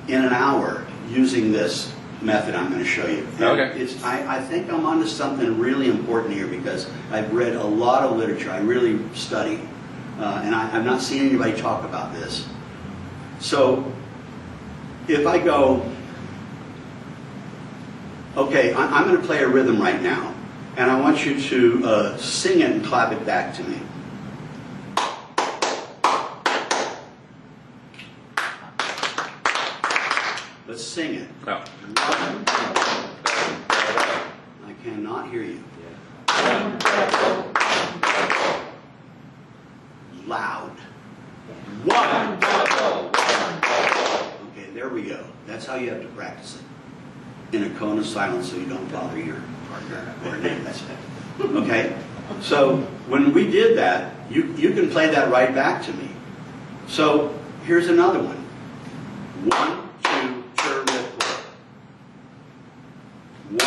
in an hour using this method I'm going to show you. And Okay. I think I'm onto something really important here because I've read a lot of literature. I really study. And I've not seen anybody talk about this. So if I go, okay, I'm going to play a rhythm right now, and I want you to sing it and clap it back to me. Let's sing it. No. I cannot hear you. Loud. One. Okay, there we go. That's how you have to practice it. In a cone of silence so you don't bother your partner or neighbor. Okay? So when we did that, you can play that right back to me. So here's another one. 1, 2, terrific.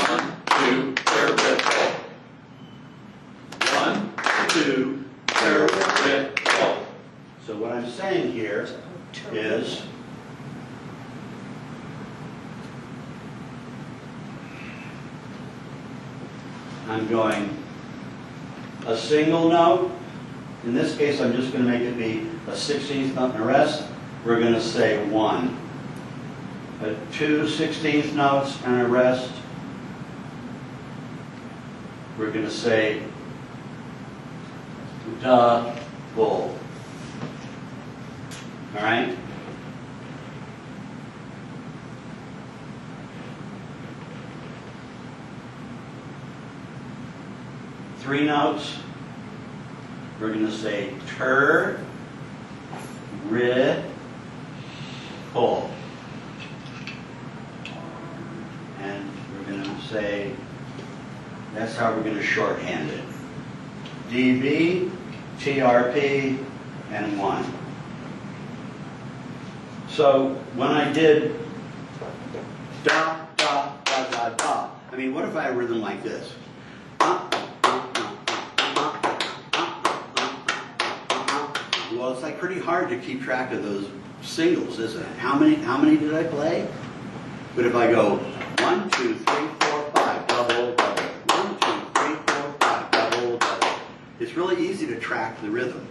1, 2, terrific. 1, 2, terrific. So what I'm saying here is I'm going a single note. In this case, I'm just going to make it be a 16th note and a rest. We're going to say 1. 2 16th notes and a rest. We're going to say double. All right? Three notes. We're going to say tur, rid, pull. And we're going to say, that's how we're going to shorthand it. DB, TRP, and 1. So when I did da, da, da, da, da, I mean, what if I had a rhythm like this? Well, it's like pretty hard to keep track of those singles, isn't it? How many did I play? But if I go 1, 2, 3, 4, 5, double, double. 1, 2, 3, 4, 5, double, double. It's really easy to track the rhythm.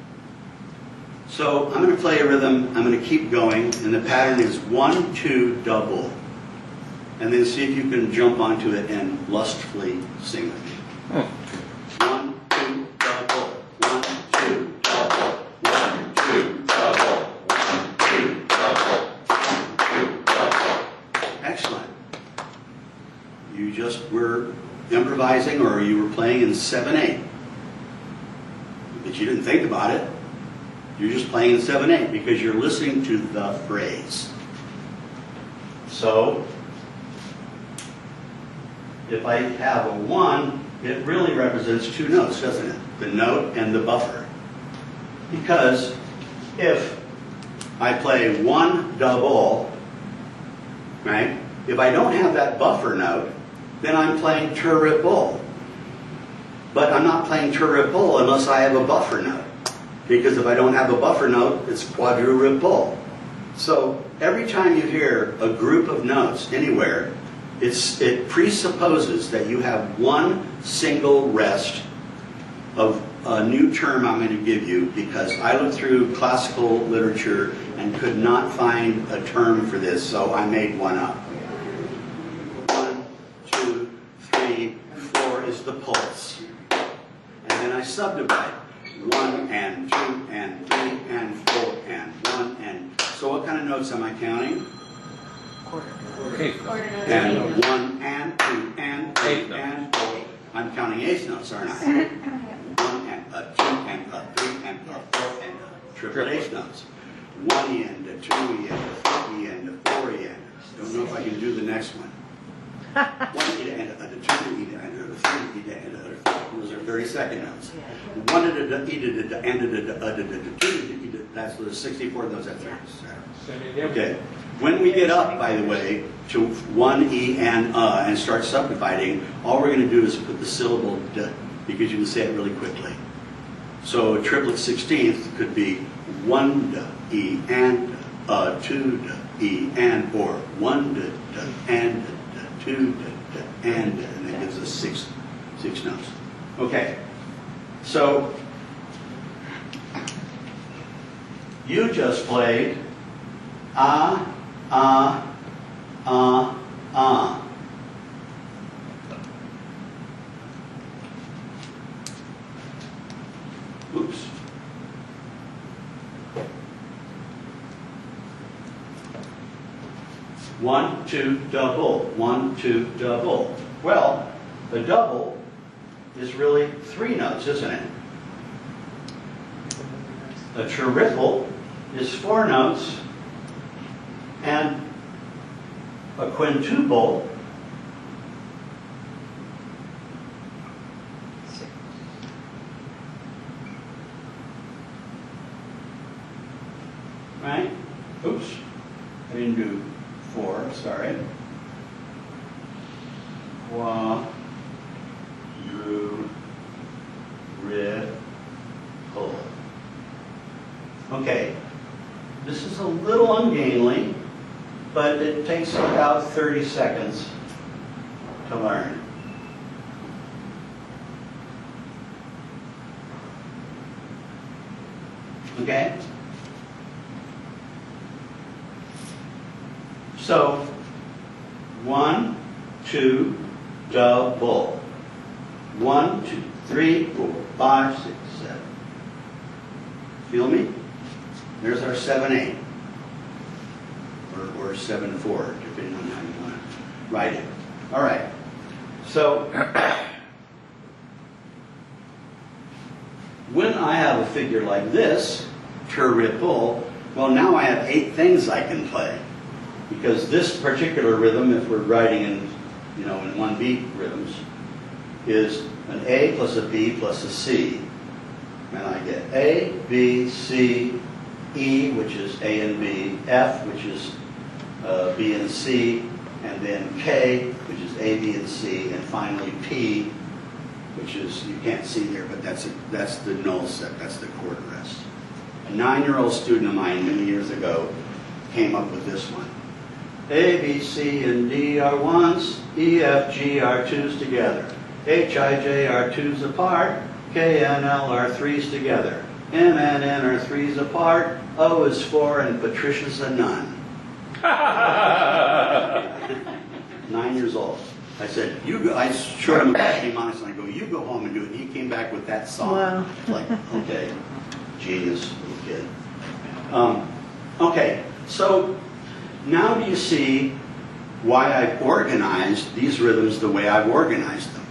So I'm going to play a rhythm, I'm going to keep going, and the pattern is 1, 2, double. And then see if you can jump onto it and lustfully sing with me. 1, 2, double. 1, 2, double. 1, 2, double. 1, 2, double. 1, 2, double. Excellent. You just were improvising, or you were playing in 7/8. But you didn't think about it. You're just playing in 7/8 because you're listening to the phrase. So, if I have a 1, it really represents 2 notes, doesn't it? The note and the buffer. Because if I play 1 double, right? If I don't have that buffer note, then I'm playing triple. But I'm not playing triple unless I have a buffer note. Because if I don't have a buffer note, it's quadruple. So every time you hear a group of notes anywhere, it presupposes that you have one single rest of a new term I'm going to give you, because I looked through classical literature and could not find a term for this, so I made one up. 1, 2, 3, 4 is the pulse. And then I subdivide. 1 and 2 and 3 and 4 and 1 and... So what kind of notes am I counting? Okay. And 1 and 2 and 3 and 4. I'm counting eighth notes, aren't I? 1 and a 2 and a 3 and a 4 and a triple eighth notes. 1 E and a 2 E and a 3 E and a 4 E and. Don't know if I can do the next one. 1 E and a 2 E and a 3 E and a 4. Those are 32nd notes. 1 E and a 2 that's the 64 notes. That's right. Okay. When we get up, by the way, to 1 E and start subdividing, all we're going to do is put the syllable d, because you can say it really quickly. So a triplet 16th could be 1 d, E and 2 d, E and, or 1 d, and 2 d, and it gives us six notes. Okay. So you just played Oops. One, two, double. 1, 2, double. Well, a double is really 3 notes, isn't it? A triple is 4 notes, and a quintuple right? Oops, I didn't do 4, sorry. Quadruple. Okay, this is a little ungainly, but it takes about 30 seconds to learn. Okay? So, 1, 2, double. 1, 2, 3, 4, 5, 6, 7. Feel me? There's our 7/8. Or 7/4, depending on how you want to write it. All right. So, when I have a figure like this, triple, well, now I have 8 things I can play. Because this particular rhythm, if we're writing in, in 1 beat rhythms, is an A plus a B plus a C. And I get A, B, C, E, which is A and B, F, which is B and C, and then K, which is A, B, and C, and finally P, which is, you can't see there, but that's the null set, that's the chord rest. A 9-year-old student of mine many years ago came up with this one. A, B, C, and D are 1s, E, F, G are 2s together, H, I, J are 2s apart, K and L are 3s together, M and N are 3s apart, O is 4, and Patricia's a nun. 9 years old. I said, you go. I showed him a mnemonics, and I go, you go home and do it. And he came back with that song. Wow. Like, okay, genius little kid. Okay, so now do you see why I've organized these rhythms the way I've organized them?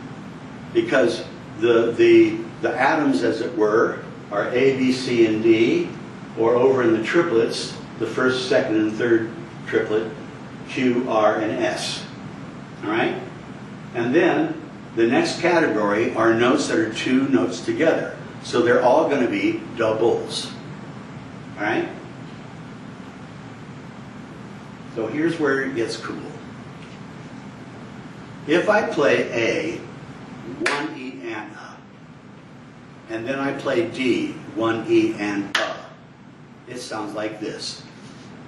Because the atoms, as it were, are A, B, C, and D, or over in the triplets, the first, second, and third triplet, Q, R, and S. All right? And then the next category are notes that are two notes together. So they're all going to be doubles. All right? So here's where it gets cool. If I play A, 1 E and A, and then I play D, 1 E and A, it sounds like this.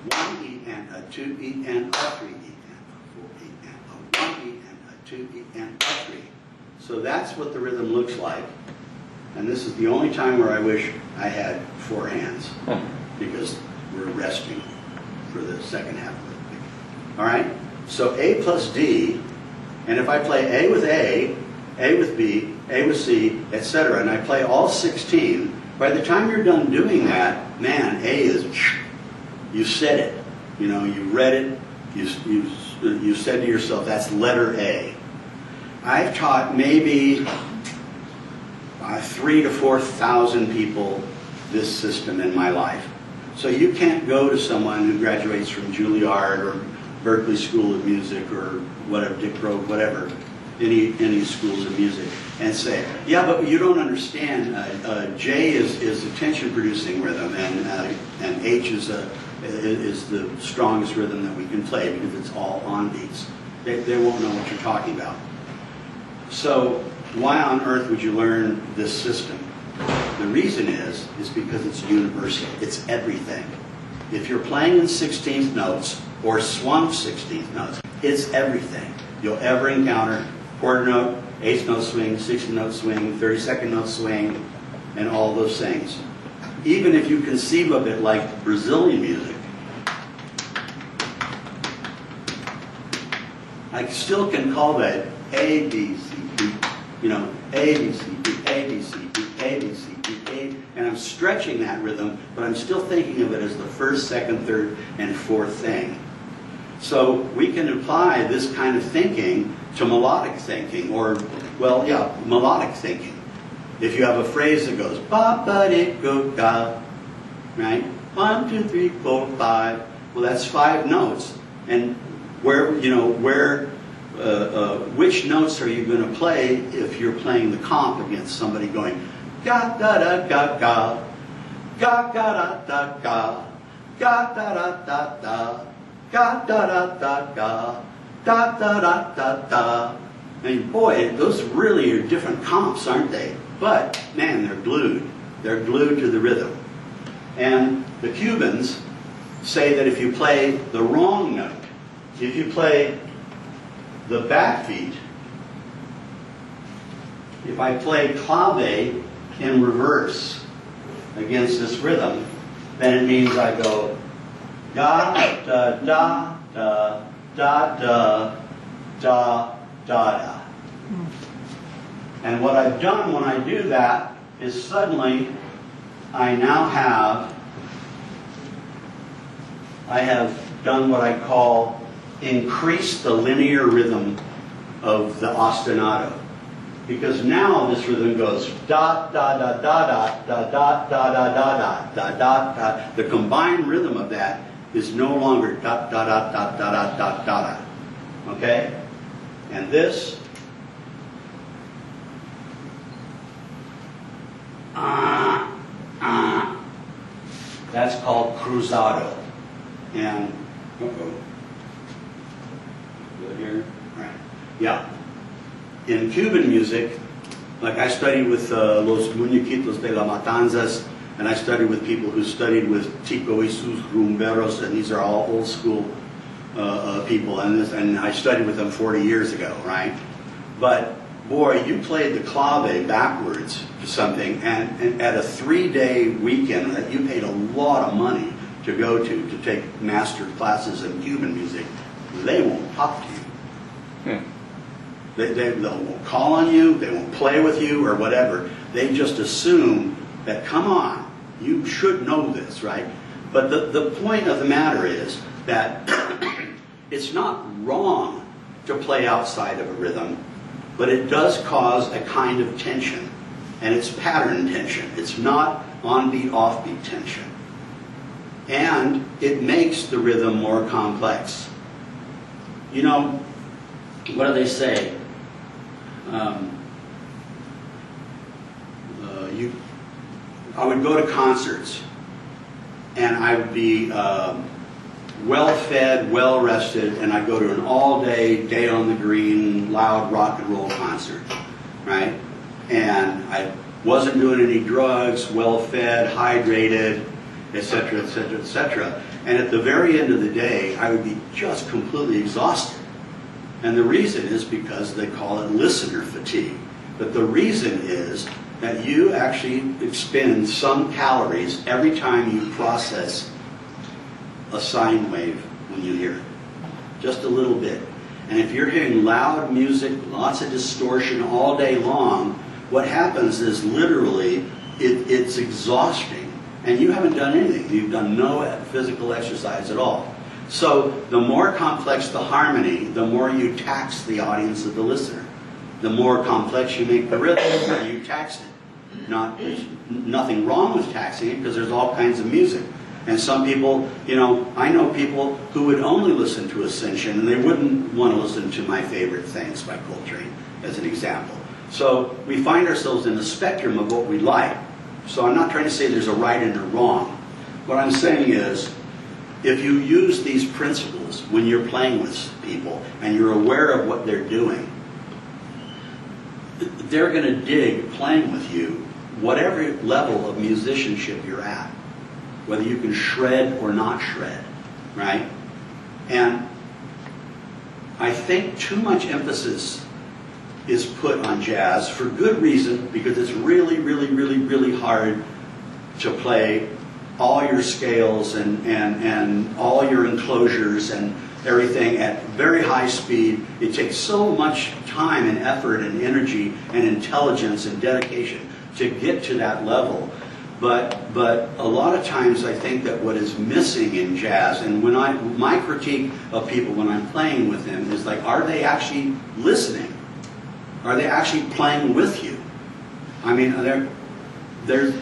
1 E and A, 2 E and A, 3 E and A, 4 E and A, 1 E and A, 2 E and A, 3. So that's what the rhythm looks like. And this is the only time where I wish I had 4 hands, because we're resting for the second half of it. All right? So A plus D, and if I play A with B, A with C, etc., and I play all 16, by the time you're done doing that, man, A is, you said it. You know, you read it, you said to yourself, that's letter A. I've taught maybe 3,000 to 4,000 people this system in my life. So you can't go to someone who graduates from Juilliard or Berkeley School of Music or whatever, Dick Road, whatever, any schools of music, and say, yeah, but you don't understand. J is a tension-producing rhythm, and H is the strongest rhythm that we can play because it's all on beats. They won't know what you're talking about. So why on earth would you learn this system? The reason is because it's universal. It's everything. If you're playing in 16th notes or swung 16th notes, it's everything you'll ever encounter. Quarter note, eighth note swing, 16th note swing, 32nd note swing, and all those things. Even if you conceive of it like Brazilian music, I still can call that A, B, C, D, you know, A, B, C, D, A, B, C, D, A, B, C, D, A, and I'm stretching that rhythm, but I'm still thinking of it as the first, second, third, and fourth thing. So we can apply this kind of thinking to melodic thinking, or, well, yeah, melodic thinking. If you have a phrase that goes, ba-ba-di-go-ga, right? 1, 2, 3, 4, 5. Well, that's 5 notes. And where, you know, which notes are you going to play if you're playing the comp against somebody going, ga-da-da-ga-ga, ga-ga-da-da-ga, ga-da-da-da-da, ga-da-da-da-da, da-da-da-da-da. I mean, boy, those really are different comps, aren't they? But, man, they're glued. They're glued to the rhythm. And the Cubans say that if you play the wrong note, if you play the backbeat, if I play clave in reverse against this rhythm, then it means I go da da da da da da da da da. And what I've done when I do that is suddenly I now have done what I call increase the linear rhythm of the ostinato. Because now this rhythm goes da da da da da da da da da da da da da. The combined rhythm of that is no longer da da da da da da da da. Okay? And this that's called cruzado. And good here? All right. Yeah. In Cuban music, like I studied with Los Muñequitos de la Matanzas, and I studied with people who studied with Tico y sus rumberos, and these are all old school people, and I studied with them 40 years ago, right? But boy, you played the clave backwards to something, and at a 3-day weekend that you paid a lot of money to go to take master classes in Cuban music, they won't talk to you. They won't call on you, they won't play with you or whatever. They just assume that, come on, you should know this, right? But the point of the matter is that it's not wrong to play outside of a rhythm, but it does cause a kind of tension, and it's pattern tension. It's not on-beat, off-beat tension. And it makes the rhythm more complex. You know, what do they say? I would go to concerts, and I would be well-fed, well-rested, and I'd go to an all-day, day on the green, loud rock and roll concert, right? And I wasn't doing any drugs, well-fed, hydrated, etc., etc., etc. And at the very end of the day, I would be just completely exhausted. And the reason is because they call it listener fatigue. But the reason is that you actually expend some calories every time you process a sine wave when you hear it. Just a little bit. And if you're hearing loud music, lots of distortion all day long, what happens is literally it's exhausting. And you haven't done anything. You've done no physical exercise at all. So the more complex the harmony, the more you tax the audience of the listener. The more complex you make the rhythm, the more you tax it. There's nothing wrong with taxing it because there's all kinds of music. And some people, I know people who would only listen to Ascension and they wouldn't want to listen to My Favorite Things by Coltrane, as an example. So we find ourselves in the spectrum of what we like. So I'm not trying to say there's a right and a wrong. What I'm saying is, if you use these principles when you're playing with people and you're aware of what they're doing, they're going to dig playing with you whatever level of musicianship you're at, whether you can shred or not shred, right? And I think too much emphasis is put on jazz for good reason, because it's really, really, really, really hard to play all your scales and all your enclosures and everything at very high speed. It takes so much time and effort and energy and intelligence and dedication to get to that level. But a lot of times I think that what is missing in jazz, and my critique of people when I'm playing with them is like, are they actually listening? Are they actually playing with you? I mean, there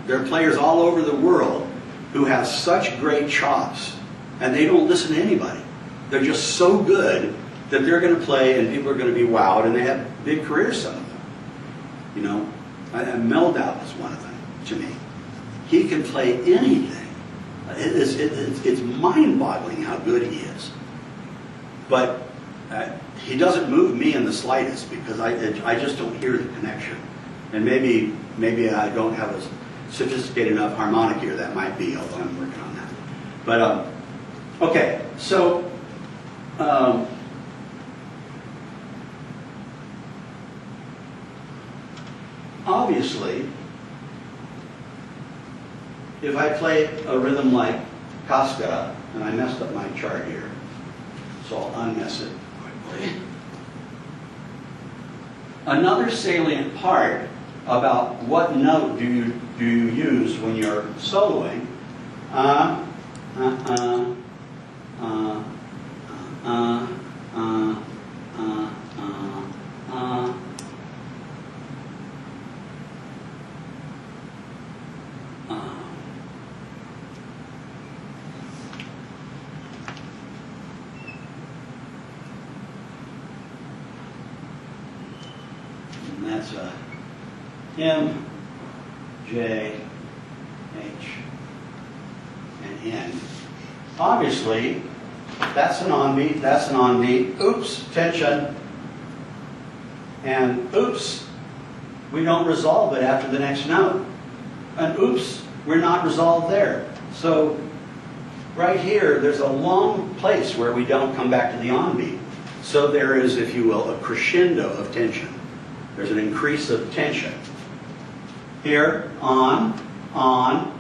are players all over the world who have such great chops, and they don't listen to anybody. They're just so good that they're going to play, and people are going to be wowed, and they have big careers, some of them. And Meldau is one of them, to me. He can play anything. It's mind-boggling how good he is. But he doesn't move me in the slightest, because I just don't hear the connection. And maybe I don't have a sophisticated enough harmonic ear. That might be, although I'm working on that. But okay, so obviously, if I play a rhythm like Casca, and I messed up my chart here, so I'll unmess it quickly. Another salient part about what note do you use when you're soloing. And that's a M, J, H, and N. Obviously, that's an on-beat, that's an on-beat. Oops, tension. And oops, we don't resolve it after the next note. And oops, we're not resolved there. So right here, there's a long place where we don't come back to the on-beat. So there is, if you will, a crescendo of tension. There's an increase of tension. Here, on,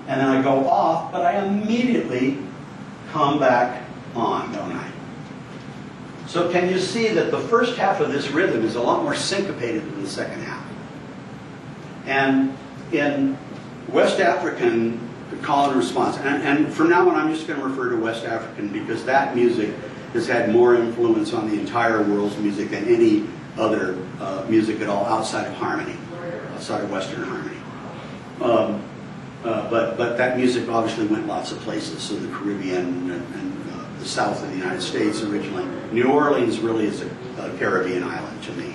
and then I go off, but I immediately come back on, don't I? So can you see that the first half of this rhythm is a lot more syncopated than the second half? And in West African call and response, and from now on I'm just going to refer to West African because that music has had more influence on the entire world's music than any other music at all outside of harmony, outside of Western harmony. But that music obviously went lots of places, so the Caribbean and the south of the United States originally. New Orleans really is a Caribbean island to me.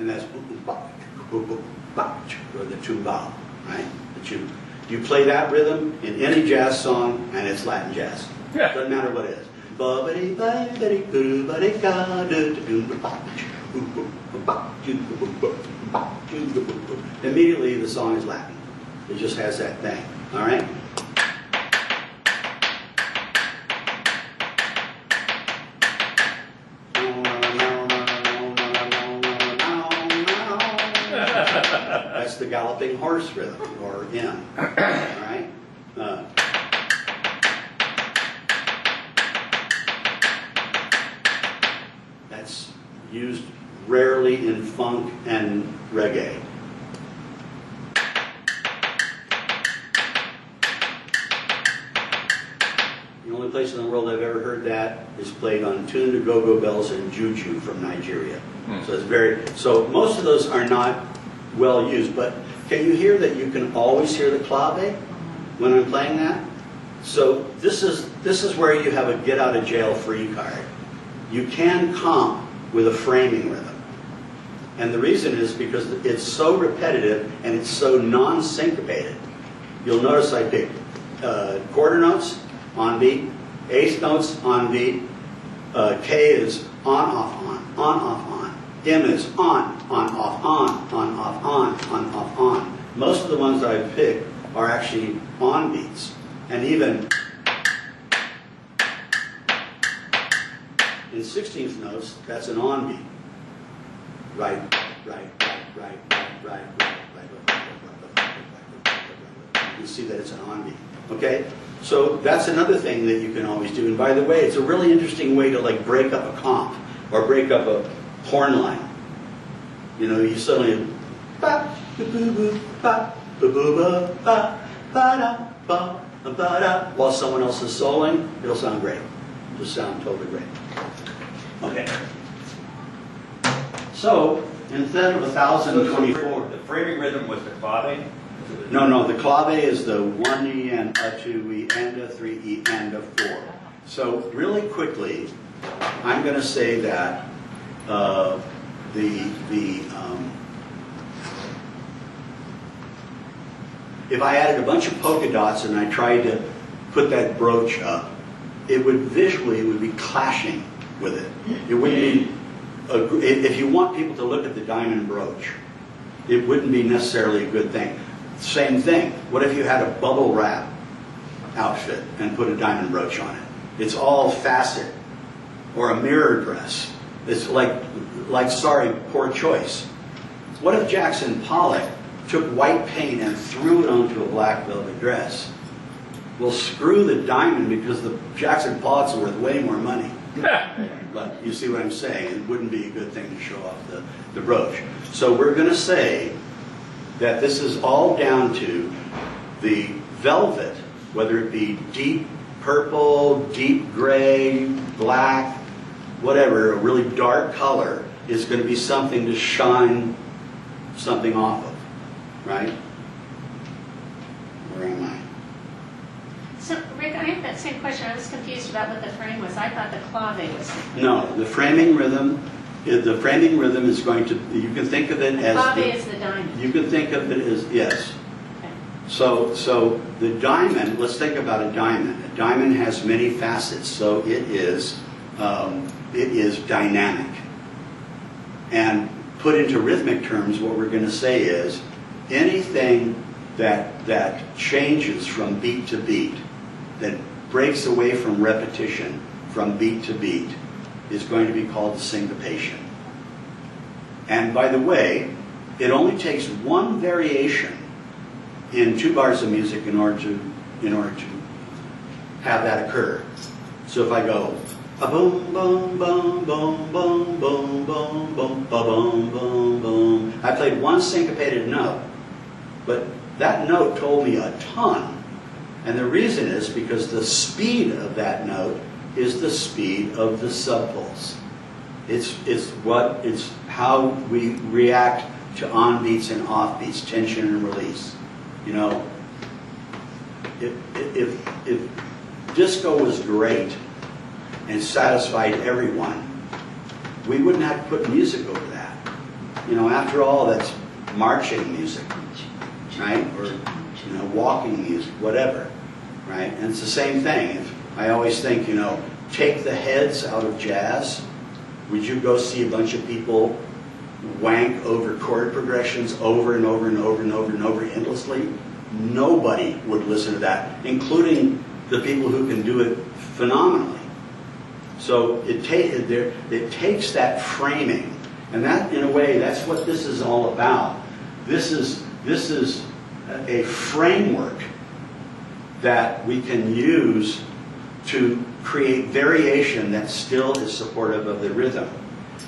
and that's or the tuba, right? You play that rhythm in any jazz song, and it's Latin jazz. Yeah. Doesn't matter what it is. Immediately the song is Latin. It just has that thing. All right? That's the galloping horse rhythm, or M. All right? That's used rarely in funk and reggae. The only place in the world I've ever heard that is played on Tune to Go-Go Bells and Juju from Nigeria. So so most of those are not well used, but can you hear that you can always hear the clave when I'm playing that? So this is where you have a get out of jail free card. You can comp with a framing rhythm. And the reason is because it's so repetitive and it's so non-syncopated. You'll notice I picked quarter notes on beat, eighth notes on beat, K is on, off, on, M is on, off, on. Most of the ones that I picked are actually on beats. And even in 16th notes, that's an on beat. Right. You see that it's an on beat. Okay? So that's another thing that you can always do. And by the way, it's a really interesting way to like break up a comp or break up a horn line. You know, you suddenly ba boo boo ba boo boo ba ba da ba while someone else is soloing, it'll sound great. It'll sound totally great. Okay. So instead of 1,024, The framing rhythm was the clave? no, the clave is the 1 E and a 2 E and a 3 E and a 4. So really quickly, I'm going to say that if I added a bunch of polka dots and I tried to put that brooch up, it would be clashing with it. It wouldn't be. If you want people to look at the diamond brooch, it wouldn't be necessarily a good thing. Same thing. What if you had a bubble wrap outfit and put a diamond brooch on it? It's all facet, or a mirror dress. It's sorry, poor choice. What if Jackson Pollock took white paint and threw it onto a black velvet dress? Well, screw the diamond, because the Jackson Pollocks are worth way more money. But you see what I'm saying? It wouldn't be a good thing to show off the brooch. So we're going to say that this is all down to the velvet, whether it be deep purple, deep gray, black, whatever, a really dark color is going to be something to shine something off of, right? Where am I? So, Rick, I have that same question. I was confused about what the frame was. I thought the clave was. No, the framing rhythm is going to, you can think of it as... Clave is the diamond. You can think of it as, yes. Okay. So the diamond, let's think about a diamond. A diamond has many facets, so it is dynamic. And put into rhythmic terms, what we're going to say is anything that changes from beat to beat, that breaks away from repetition from beat to beat, is going to be called syncopation. And by the way, it only takes one variation in 2 bars of music in order to have that occur. So if I go a boom boom boom boom boom boom boom boom boom boom boom, I played one syncopated note, but that note told me a ton. And the reason is because the speed of that note is the speed of the subpulse. It's how we react to on beats and off beats, tension and release. You know, if disco was great and satisfied everyone, we wouldn't have to put music over that. You know, after all, that's marching music, right? Or, you know, walking music, whatever, right? And it's the same thing. I always think, you know, take the heads out of jazz. Would you go see a bunch of people wank over chord progressions over and over and over and over and over endlessly? Nobody would listen to that, including the people who can do it phenomenally. So it takes that framing, and that, in a way, that's what this is all about. This is a framework that we can use to create variation that still is supportive of the rhythm.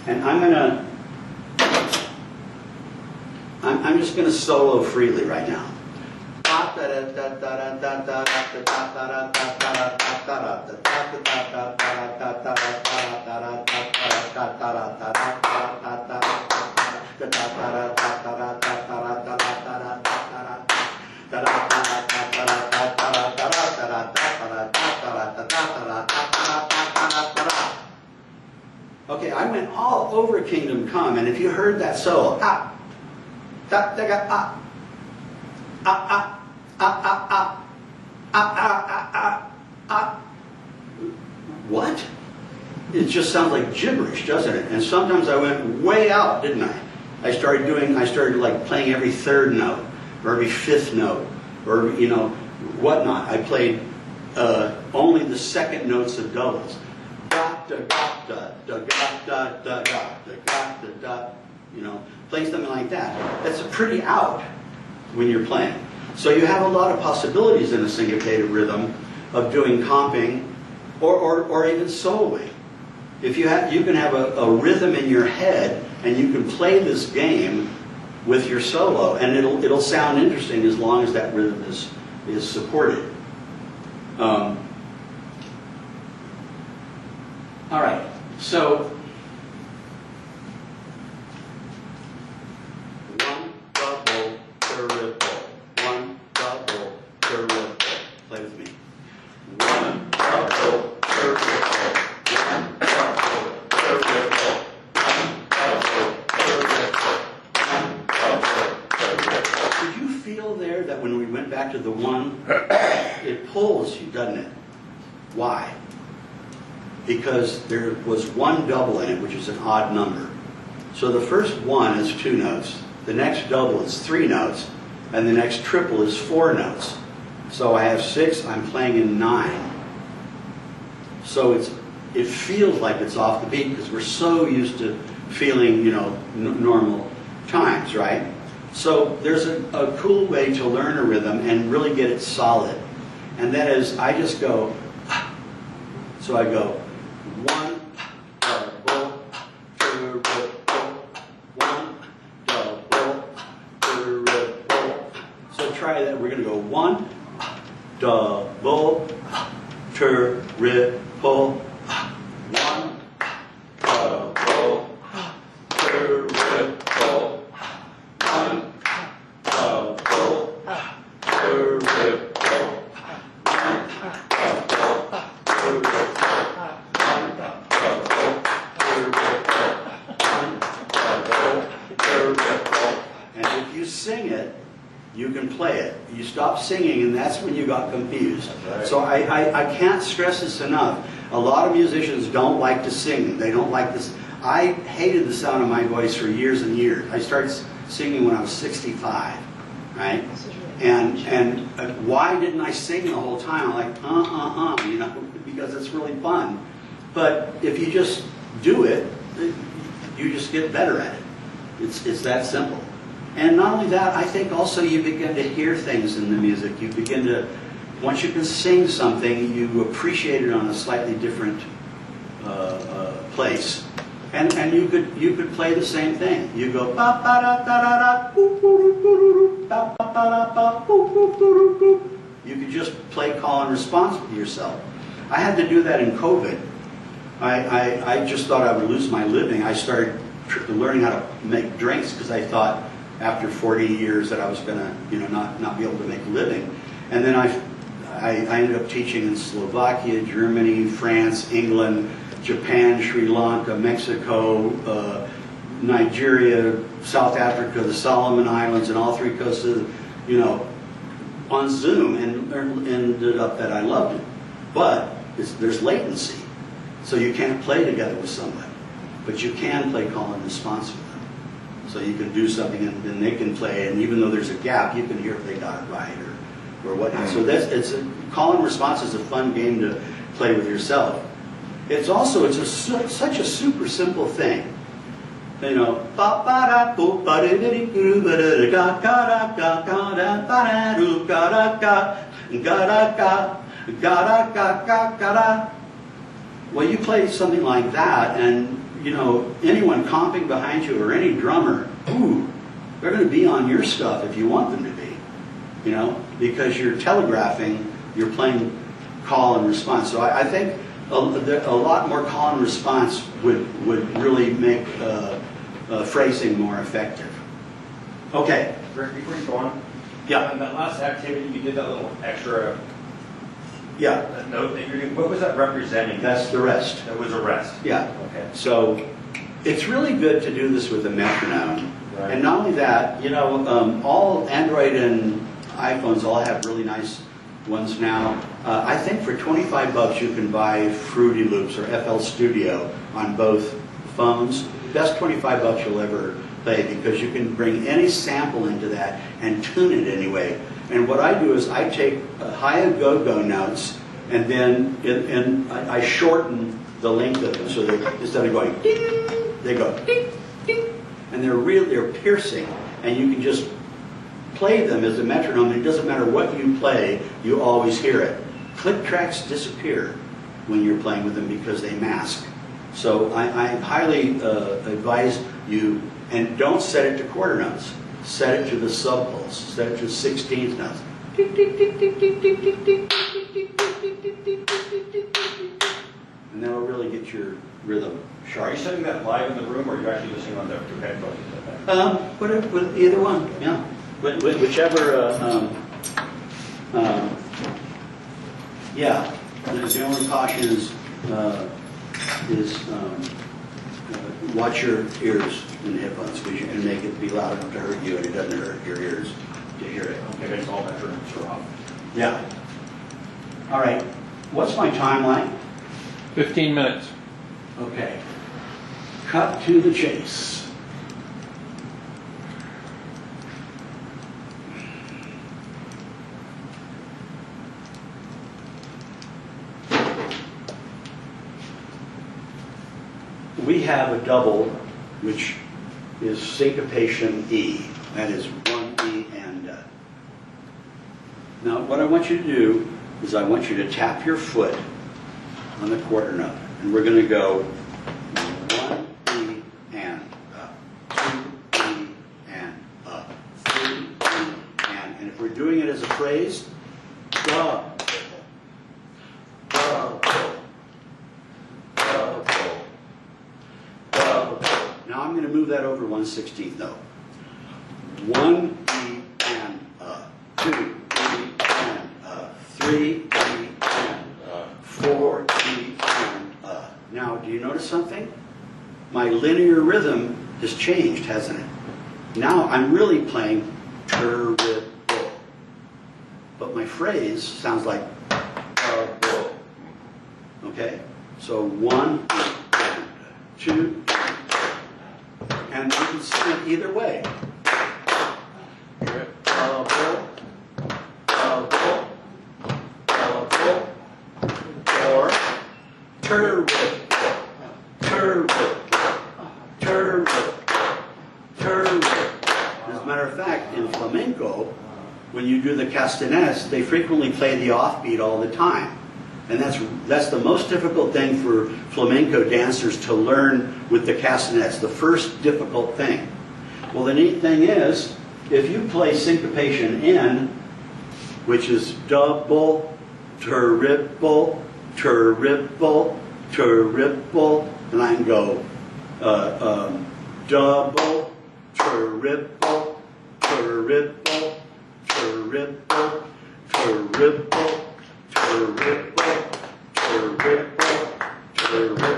And I'm just gonna solo freely right now. Okay, I went all over Kingdom Come, and if you heard that solo, what? It just sounds like gibberish, doesn't it? And sometimes I went way out, didn't I? I started like playing every third note, or every fifth note, or, you know, whatnot. I played only the second notes of doubles. You know, playing something like that. That's pretty out when you're playing. So you have a lot of possibilities in a syncopated rhythm of doing comping or even soloing. If you can have a rhythm in your head and you can play this game with your solo, and it'll sound interesting as long as that rhythm is supported. All right, so one double triple, one double triple. Play with me. One double triple, one double triple, one double triple, one double triple. Did you feel there that when we went back to the one, it pulls you, doesn't it? Why? Because there was one double in it, which is an odd number. So the first one is 2 notes, the next double is 3 notes, and the next triple is 4 notes. So I have 6, I'm playing in 9. So it feels like it's off the beat because we're so used to feeling, you know, normal times, right? So there's a cool way to learn a rhythm and really get it solid. And that is, I just go, so I go, 1 double triple, 1 double triple. So try that. We're going to go 1 double triple, 1 double triple, 1 double triple. And if you sing it, you can play it. You stop singing, and that's when you got confused. Right. So I can't stress this enough. A lot of musicians don't like to sing. They don't like this. I hated the sound of my voice for years and years. I started singing when I was 65, right? And why didn't I sing the whole time? I'm like, you know, because it's really fun. But if you just do it, you just get better at it. It's that simple. And not only that, I think also you begin to hear things in the music. You begin to, once you can sing something, you appreciate it on a slightly different place. And you could play the same thing. You go ba ba da da da da, ba ba da ba, you could just play call and response with yourself. I had to do that in COVID. I just thought I would lose my living. I started learning how to make drinks because I thought after 40 years that I was going to, you know, not be able to make a living. And then I ended up teaching in Slovakia, Germany, France, England, Japan, Sri Lanka, Mexico, Nigeria, South Africa, the Solomon Islands, and all 3 coasts of, on Zoom, and ended up that I loved it. But there's latency, so you can't play together with somebody, but you can play call and response with them. So you can do something, and then they can play, and even though there's a gap, you can hear if they got it right or whatnot. So call and response is a fun game to play with yourself. It's such a super simple thing. Well, you play something like that, and anyone comping behind you or any drummer, they're going to be on your stuff if you want them to be, because you're telegraphing, you're playing call and response. So I think a lot more call and response would really make phrasing more effective. Okay. Rick, before you go on, Yeah. on that last activity, you did that little extra Yeah. note that you're doing. What was that representing? That's the rest. That was a rest. Yeah. Okay. So it's really good to do this with a metronome. Right. And not only that, all Android and iPhones all have really nice ones now. I think for $25 you can buy Fruity Loops or FL Studio on both phones. Best $25 you'll ever play, because you can bring any sample into that and tune it anyway. And what I do is I take high go-go notes, and then I shorten the length of them, so that instead of going ding, they go ding, ding, and they're piercing, and you can just play them as a metronome. It doesn't matter what you play, you always hear it. Click tracks disappear when you're playing with them because they mask. So I highly advise you, and don't set it to quarter notes. Set it to the subpulse. Set it to 16th notes. And that'll really get your rhythm Are sharp. you setting that live in the room, or are you actually listening on the 2 headphones? With either one, yeah. Whichever, yeah. The only caution is watch your ears in the headphones, because you can make it be loud enough to hurt you, and it doesn't hurt your ears to hear it. Okay, that's all metronomes are off. Yeah. All right. What's my timeline? 15 minutes. Okay. Cut to the chase. We have a double, which is syncopation E. That is 1 E and Now, what I want you to do is I want you to tap your foot on the quarter note, and we're going to go 1 E and up, 2 E and up, 3 E and if we're doing it as a phrase, double, double, double, double. Now I'm going to move that over 1/16th note. 1 E and up, 2 E and up, 3 E and up, 4 E and up. Now, do you notice something? My linear rhythm has changed, hasn't it? Now I'm really playing terrible, but my phrase sounds like okay? So 1 and 2, and you can sing it either way. Or terrible, terrible, terrible, terrible. As a matter of fact, in flamenco, when you do the castanets, they frequently play the offbeat all the time. And that's the most difficult thing for flamenco dancers to learn with the castanets, the first difficult thing. Well, the neat thing is, if you play syncopation in, which is double, triple, triple, triple, and I can go double, triple, triple, triple, triple, triple, triple, triple, triple,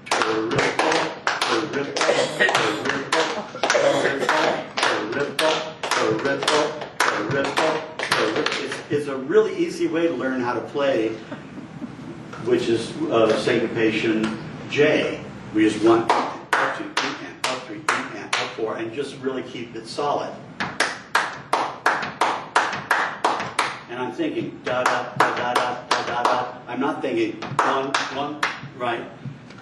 triple, It's a really easy way to learn how to play, which is syncopation J. We just want up 2, E, and up 3, E, and up 4, and just really keep it solid. And I'm thinking da da da da da da da da. I'm not thinking one, right?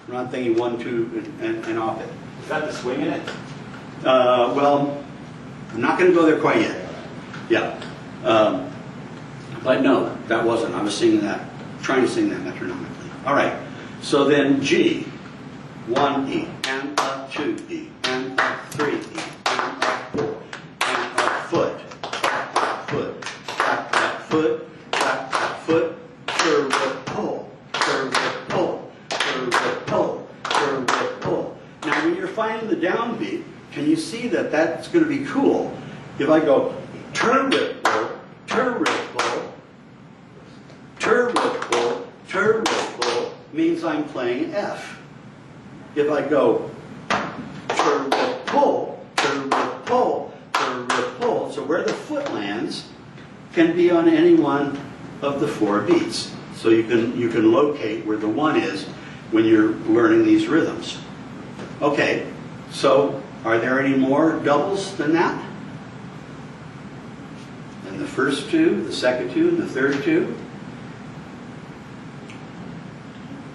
I'm not thinking 1, 2, and off it. Is that the swing in it? Well, I'm not going to go there quite yet. Yeah. But no, that wasn't. I was singing that, trying to sing that metronomically. All right. So then G, 1 E, and a 2 E, and a 3 E, and a 4, and a foot, foot, foot, foot, curve, pull, curve, pull, curve, pull, curve, pull. Now when you're finding the downbeat, can you see that that's going to be cool? If I go tur-rip-pull, tur-rip-pull, tur-rip-pull, tur-rip-pull, means I'm playing F. If I go tur-rip-pull, tur-rip-pull, tur-rip-pull, so where the foot lands can be on any one of the 4 beats. So you can locate where the 1 is when you're learning these rhythms. Okay, so are there any more doubles than that? And the first 2, the second 2, and the third 2?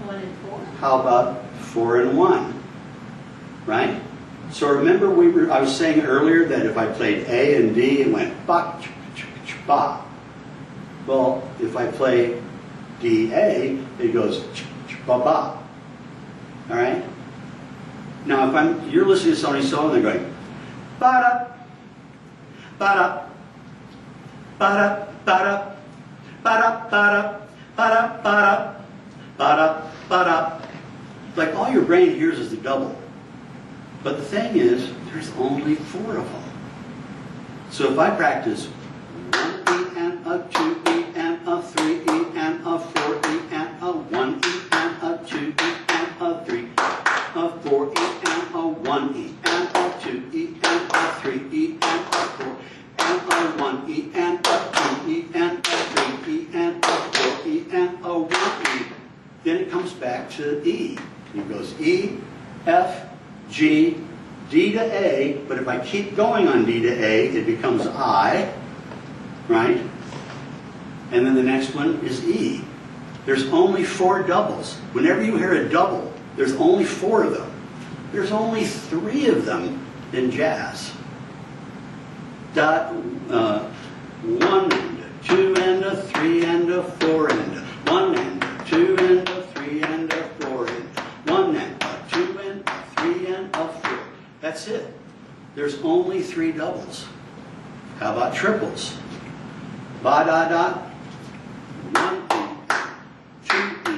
1 and 4. How about 4 and 1? Right? So remember I was saying earlier that if I played A and D, it went ba, ch, ch, ch, ba. Well, if I play D-A, it goes ch, ch, ba, ba. All right? Now, if you're listening to somebody's song and they're going ba-da, ba-da, ba-da, ba-da, ba-da, ba-da, ba-da, ba-da, ba-da, ba-da. Like all your brain hears is the double. But the thing is, there's only 4 of them. So if I practice 1 E and a 2 E and a 3 E and a 4 E and a 1 E and a 2 E and a 3 a 4 E and a 1 E and a 2 E and a 3 E and a 4 and a 1 E and a 2 E and a 3 E and a 4 E and a 1 E. Then it comes back to E. It goes E, F, G, D to A, but if I keep going on D to A, it becomes I, right? And then the next one is E. There's only 4 doubles. Whenever you hear a double, there's only 4 of them. There's only 3 of them in jazz. 1 and a 2 and a 3 and a 4 and a 1 and a 2 and a 3 and a 4 and a 1 and a 2 and a 3 and a 4. That's it. There's only 3 doubles. How about triples? Ba da da. 1 E, 2 E,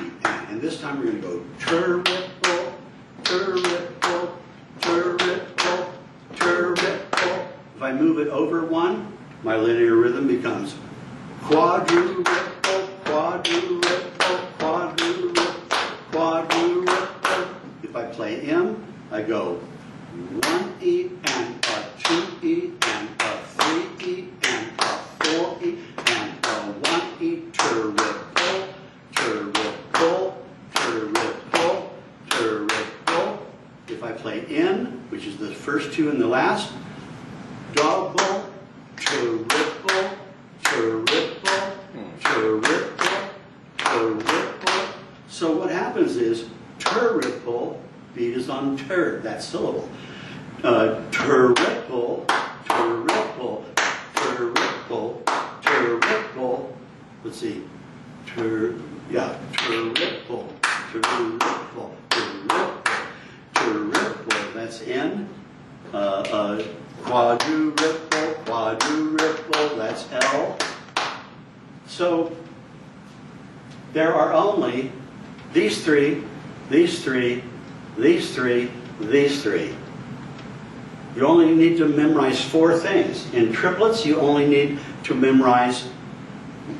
and this time we're going to go tur-rip-pull, tur-rip-pull, tur-rip-pull, tur-rip-pull. If I move it over 1, my linear rhythm becomes quadru-rip-pull, quadru-rip-pull, quadru-rip-pull, quadru-rip-pull. If I play M, I go 1 E and a 2 E and a 3 E and a 4 E and a 1 E, tur-rip-pull, tur-rip-pull, tur-rip-pull, tur-rip-pull. If I play N, which is the first 2 and the last, double, tur-ripple, tur-ripple, tur-ripple, tur-ripple. So what happens is tur-ripple, beat is on tur, that syllable. Tur-ripple, tur-ripple, tur-ripple, tur-ripple. Let's see. Tur-ripple, tur-ripple, tur-ripple, tur-ripple. That's N. Quadru-ripple, quadru-ripple. That's L. So there are only these 3, these 3, these 3, these 3. You only need to memorize 4 things. In triplets, you only need to memorize 1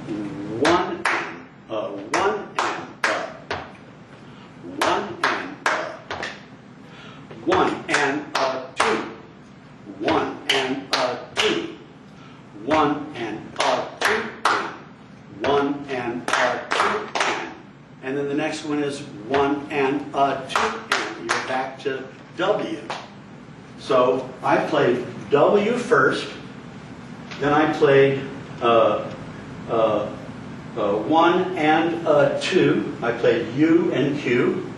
and 1 and 1 and 1 and a 2. 1 and a 2. 1 and a 2 and 1 and a 2 and then the next one is 1 and a 2 and you're back to W. So I played W first, then I played 1 and a 2. I played U and Q,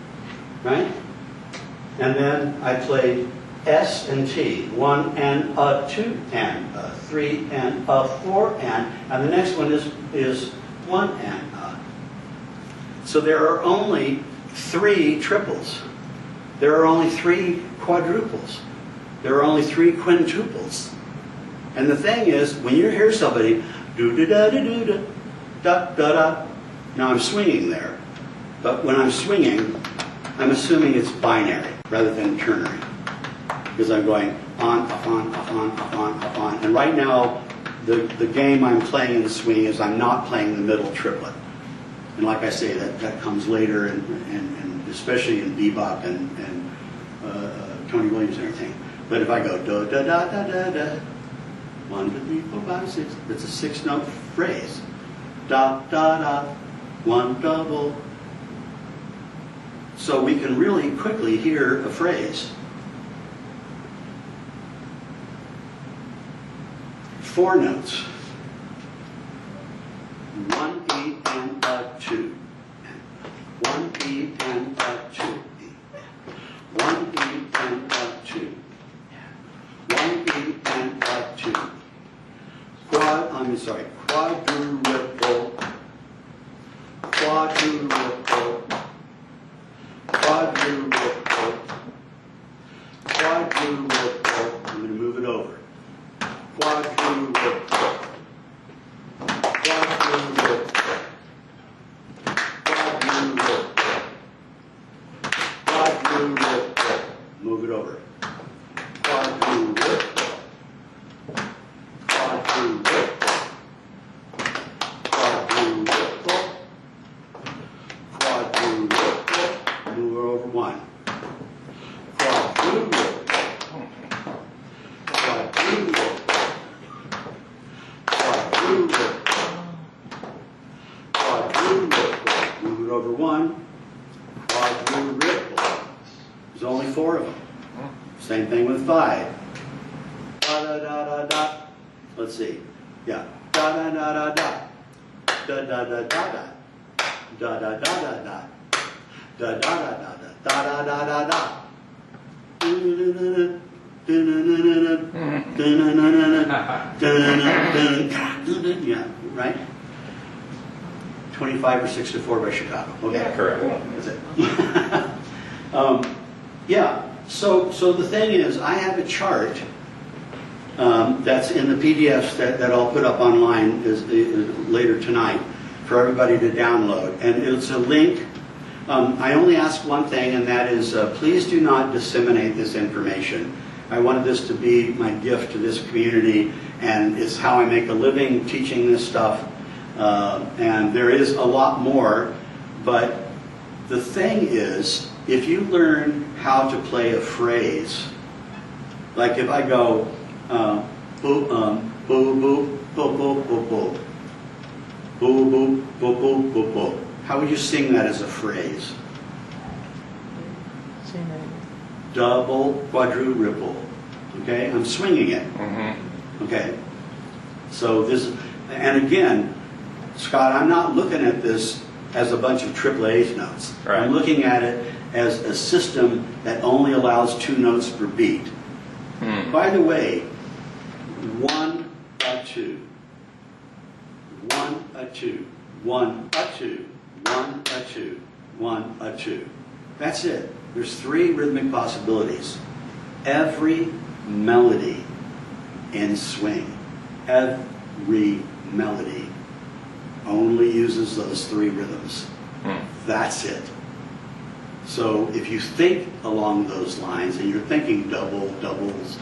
right? And then I played S and T, 1 and a 2 and a 3 and a 4 and the next one is 1 and a. So there are only 3 triples. There are only 3 quadruples. There are only 3 quintuples. And the thing is, when you hear somebody do da da da da da da da, now I'm swinging there, but when I'm swinging, I'm assuming it's binary rather than ternary. Because I'm going on, up on, up on, up on, up on. And right now, the game I'm playing in the swing is I'm not playing the middle triplet. And like I say, that comes later, and especially in bebop and Tony Williams and everything. But if I go da da da da da da, 1, 2, 3, 4, 5, 6, it's a 6-note phrase. Da da da, 1 double. So we can really quickly hear a phrase. 4 notes. 1 E and a 2. 1 E and a 2. 1 E and a 2. 1 E and a 2. Quadruple. Quadruple. Quadruple. Quadruple. I'm going to move it over. Quadruple. Quadruple. Quadruple. Quadruple. Move it over. Quadruple. Quadruple. Quadruple. Quadruple. Move it over 1. Quadruple. Quadruple. Quadruple. Quadruple. Move it over 1. Quadruple. There's only 4 of them. Same thing with 5. Da da da da da. Let's see. Yeah. Da da da da da. Da da da da da. Da da da da da. Da da da da da. Da da da da da. Yeah, right? 25 or 6 to 4 by Chicago. Okay, Yeah, correct. That's it. Yeah. So the thing is, I have a chart that's in the PDFs that I'll put up online later tonight for everybody to download, and it's a link. I only ask one thing, and that is, please do not disseminate this information. I wanted this to be my gift to this community, and it's how I make a living teaching this stuff. And there is a lot more, but the thing is, if you learn how to play a phrase, like if I go boo boo boo boo boo boo boo boo boo boo boo boo boo, how would you sing that as a phrase? Double, quadruple. Okay, I'm swinging it. Okay, so this, and again, Scott, I'm not looking at this as a bunch of triple eighth notes. Right. I'm looking at it as a system that only allows 2 notes per beat. By the way, 1 a 2, 1 a 2, 1 a 2, 1 a 2, 1 a 2. That's it. There's 3 rhythmic possibilities. Every melody in swing, every melody only uses those 3 rhythms. That's it. So if you think along those lines and you're thinking doubles,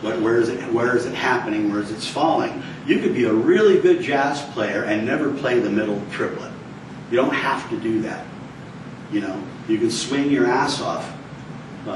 where is it happening, where is it falling, you could be a really good jazz player and never play the middle triplet. You don't have to do that. You know, you can swing your ass off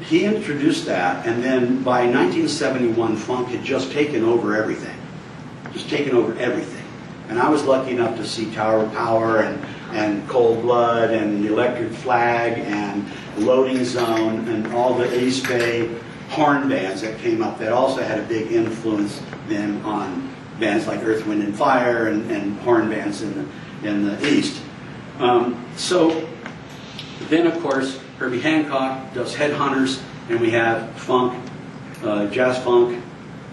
he introduced that, and then by 1971, funk had just taken over everything. Just taken over everything. And I was lucky enough to see Tower of Power and Cold Blood and Electric Flag and Loading Zone and all the East Bay horn bands that came up that also had a big influence then on bands like Earth, Wind and Fire and horn bands in the East. So then, of course, Herbie Hancock does Headhunters, and we have funk, jazz funk,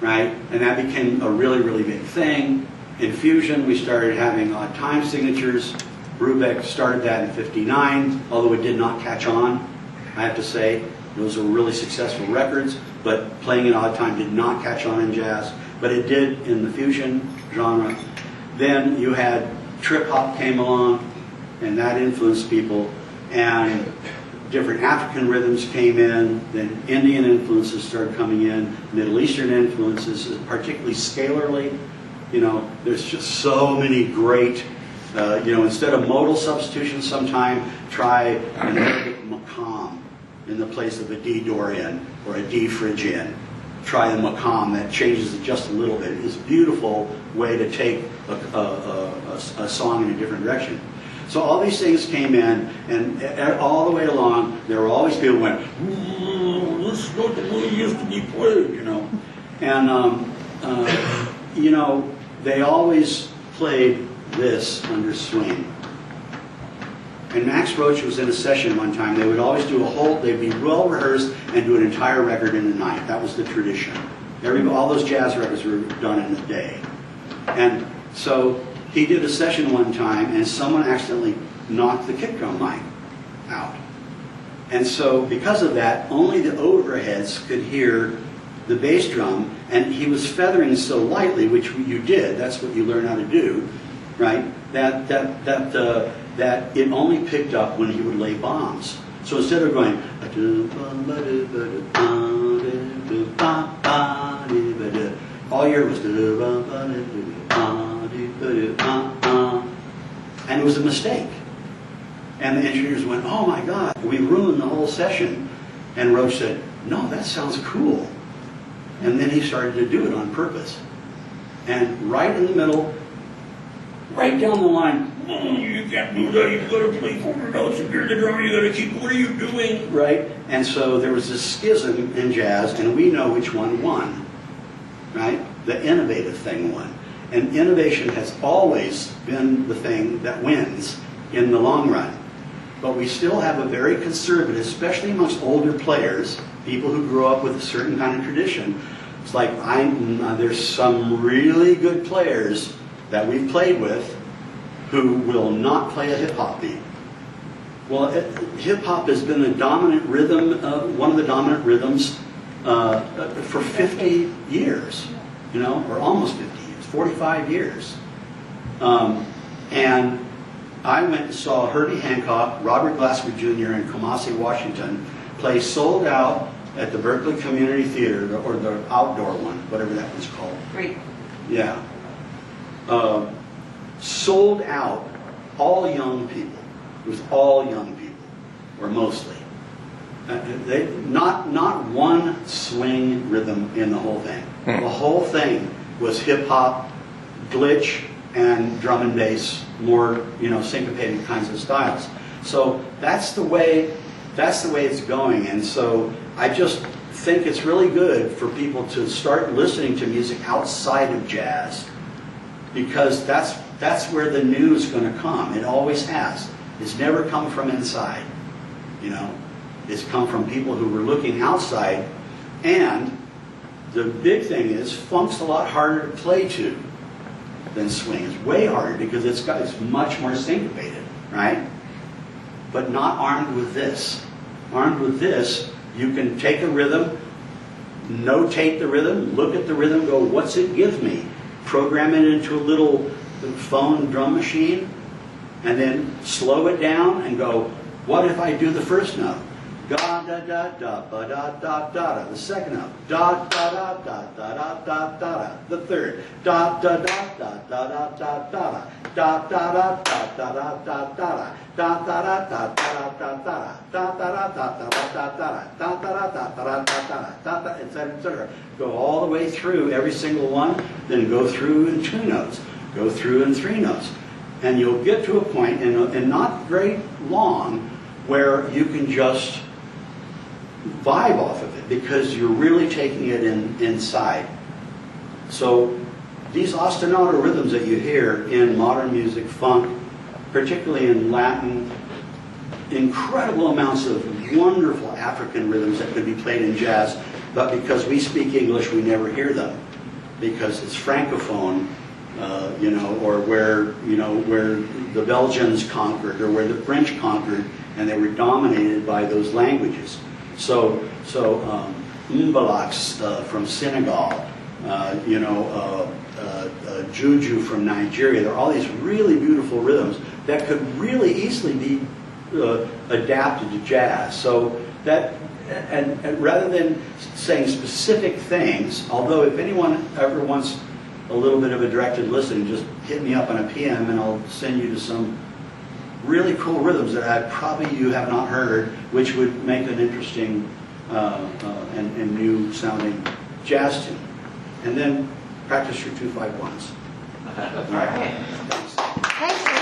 right? And that became a really, really big thing. In fusion, we started having odd time signatures. Brubeck started that in '59, although it did not catch on, I have to say. Those were really successful records, but playing in odd time did not catch on in jazz, but it did in the fusion genre. Then you had trip hop came along, and that influenced people, and different African rhythms came in, then Indian influences started coming in, Middle Eastern influences, particularly scalarly. You know, there's just so many great, instead of modal substitution sometime, try an Arabic maqam in the place of a D Dorian or a D Phrygian. Try the maqam, that changes it just a little bit. It's a beautiful way to take a song in a different direction. So all these things came in, and all the way along, there were always people who went, this is not the way it used to be played, you know. And, they always played this under swing. And Max Roach was in a session one time. They would always do they'd be well rehearsed and do an entire record in a night. That was the tradition. All those jazz records were done in a day. And so he did a session one time, and someone accidentally knocked the kick drum mic out. And so because of that, only the overheads could hear the bass drum, and he was feathering so lightly, which you did, that's what you learn how to do, right? That it only picked up when he would lay bombs. So instead of going, all you heard was, and it was a mistake. And the engineers went, oh my God, we ruined the whole session. And Roach said, no, that sounds cool. And then he started to do it on purpose. And right in the middle, right down the line, you can't do that, you've got to play 4 notes, if you're the drummer, you got to keep, what are you doing? Right? And so there was this schism in jazz, and we know which one won, right? The innovative thing won. And innovation has always been the thing that wins in the long run. But we still have a very conservative, especially amongst older players, people who grew up with a certain kind of tradition. It's like, there's some really good players that we've played with who will not play a hip-hop beat. Well, hip-hop has been the dominant rhythm, one of the dominant rhythms for 50 years, or almost 50 years, 45 years. And I went and saw Herbie Hancock, Robert Glasper Jr., and Kamasi Washington play sold out at the Berkeley Community Theater, or the outdoor one, whatever that was called. Great. Yeah. Sold out, all young people. It was all young people, or mostly. Not one swing rhythm in the whole thing. The whole thing was hip-hop, glitch, and drum and bass, more syncopated kinds of styles. So that's the way it's going. And so I just think it's really good for people to start listening to music outside of jazz, because that's where the new is going to come. It always has. It's never come from inside. It's come from people who were looking outside. And the big thing is, funk's a lot harder to play to than swing. It's way harder because it's much more syncopated, right? But not armed with this. Armed with this, you can take a rhythm, notate the rhythm, look at the rhythm, go, what's it give me? Program it into a little phone drum machine, and then slow it down and go, what if I do the first note? Da da da da ba da da da da. The second up. Da da da da da da da da da. The third. Da da da da da da da da. Da da da da da da da da. Da da da da da da da. Da da da da da da da da. Da da da da da da da, etc., etc. Go all the way through every single one, then go through in 2 notes, go through in 3 notes. And you'll get to a point, and not very long, where you can just vibe off of it because you're really taking it inside. So these ostinato rhythms that you hear in modern music, funk, particularly in Latin, incredible amounts of wonderful African rhythms that could be played in jazz, but because we speak English, we never hear them because it's francophone, or where the Belgians conquered or where the French conquered, and they were dominated by those languages. So Mbalax from Senegal, Juju from Nigeria. There are all these really beautiful rhythms that could really easily be adapted to jazz. So that, and rather than saying specific things, although if anyone ever wants a little bit of a directed listening, just hit me up on a PM and I'll send you to some really cool rhythms that you have not heard, which would make an interesting and new sounding jazz tune. And then practice your 2-5-1s. All right. Thanks. Thanks.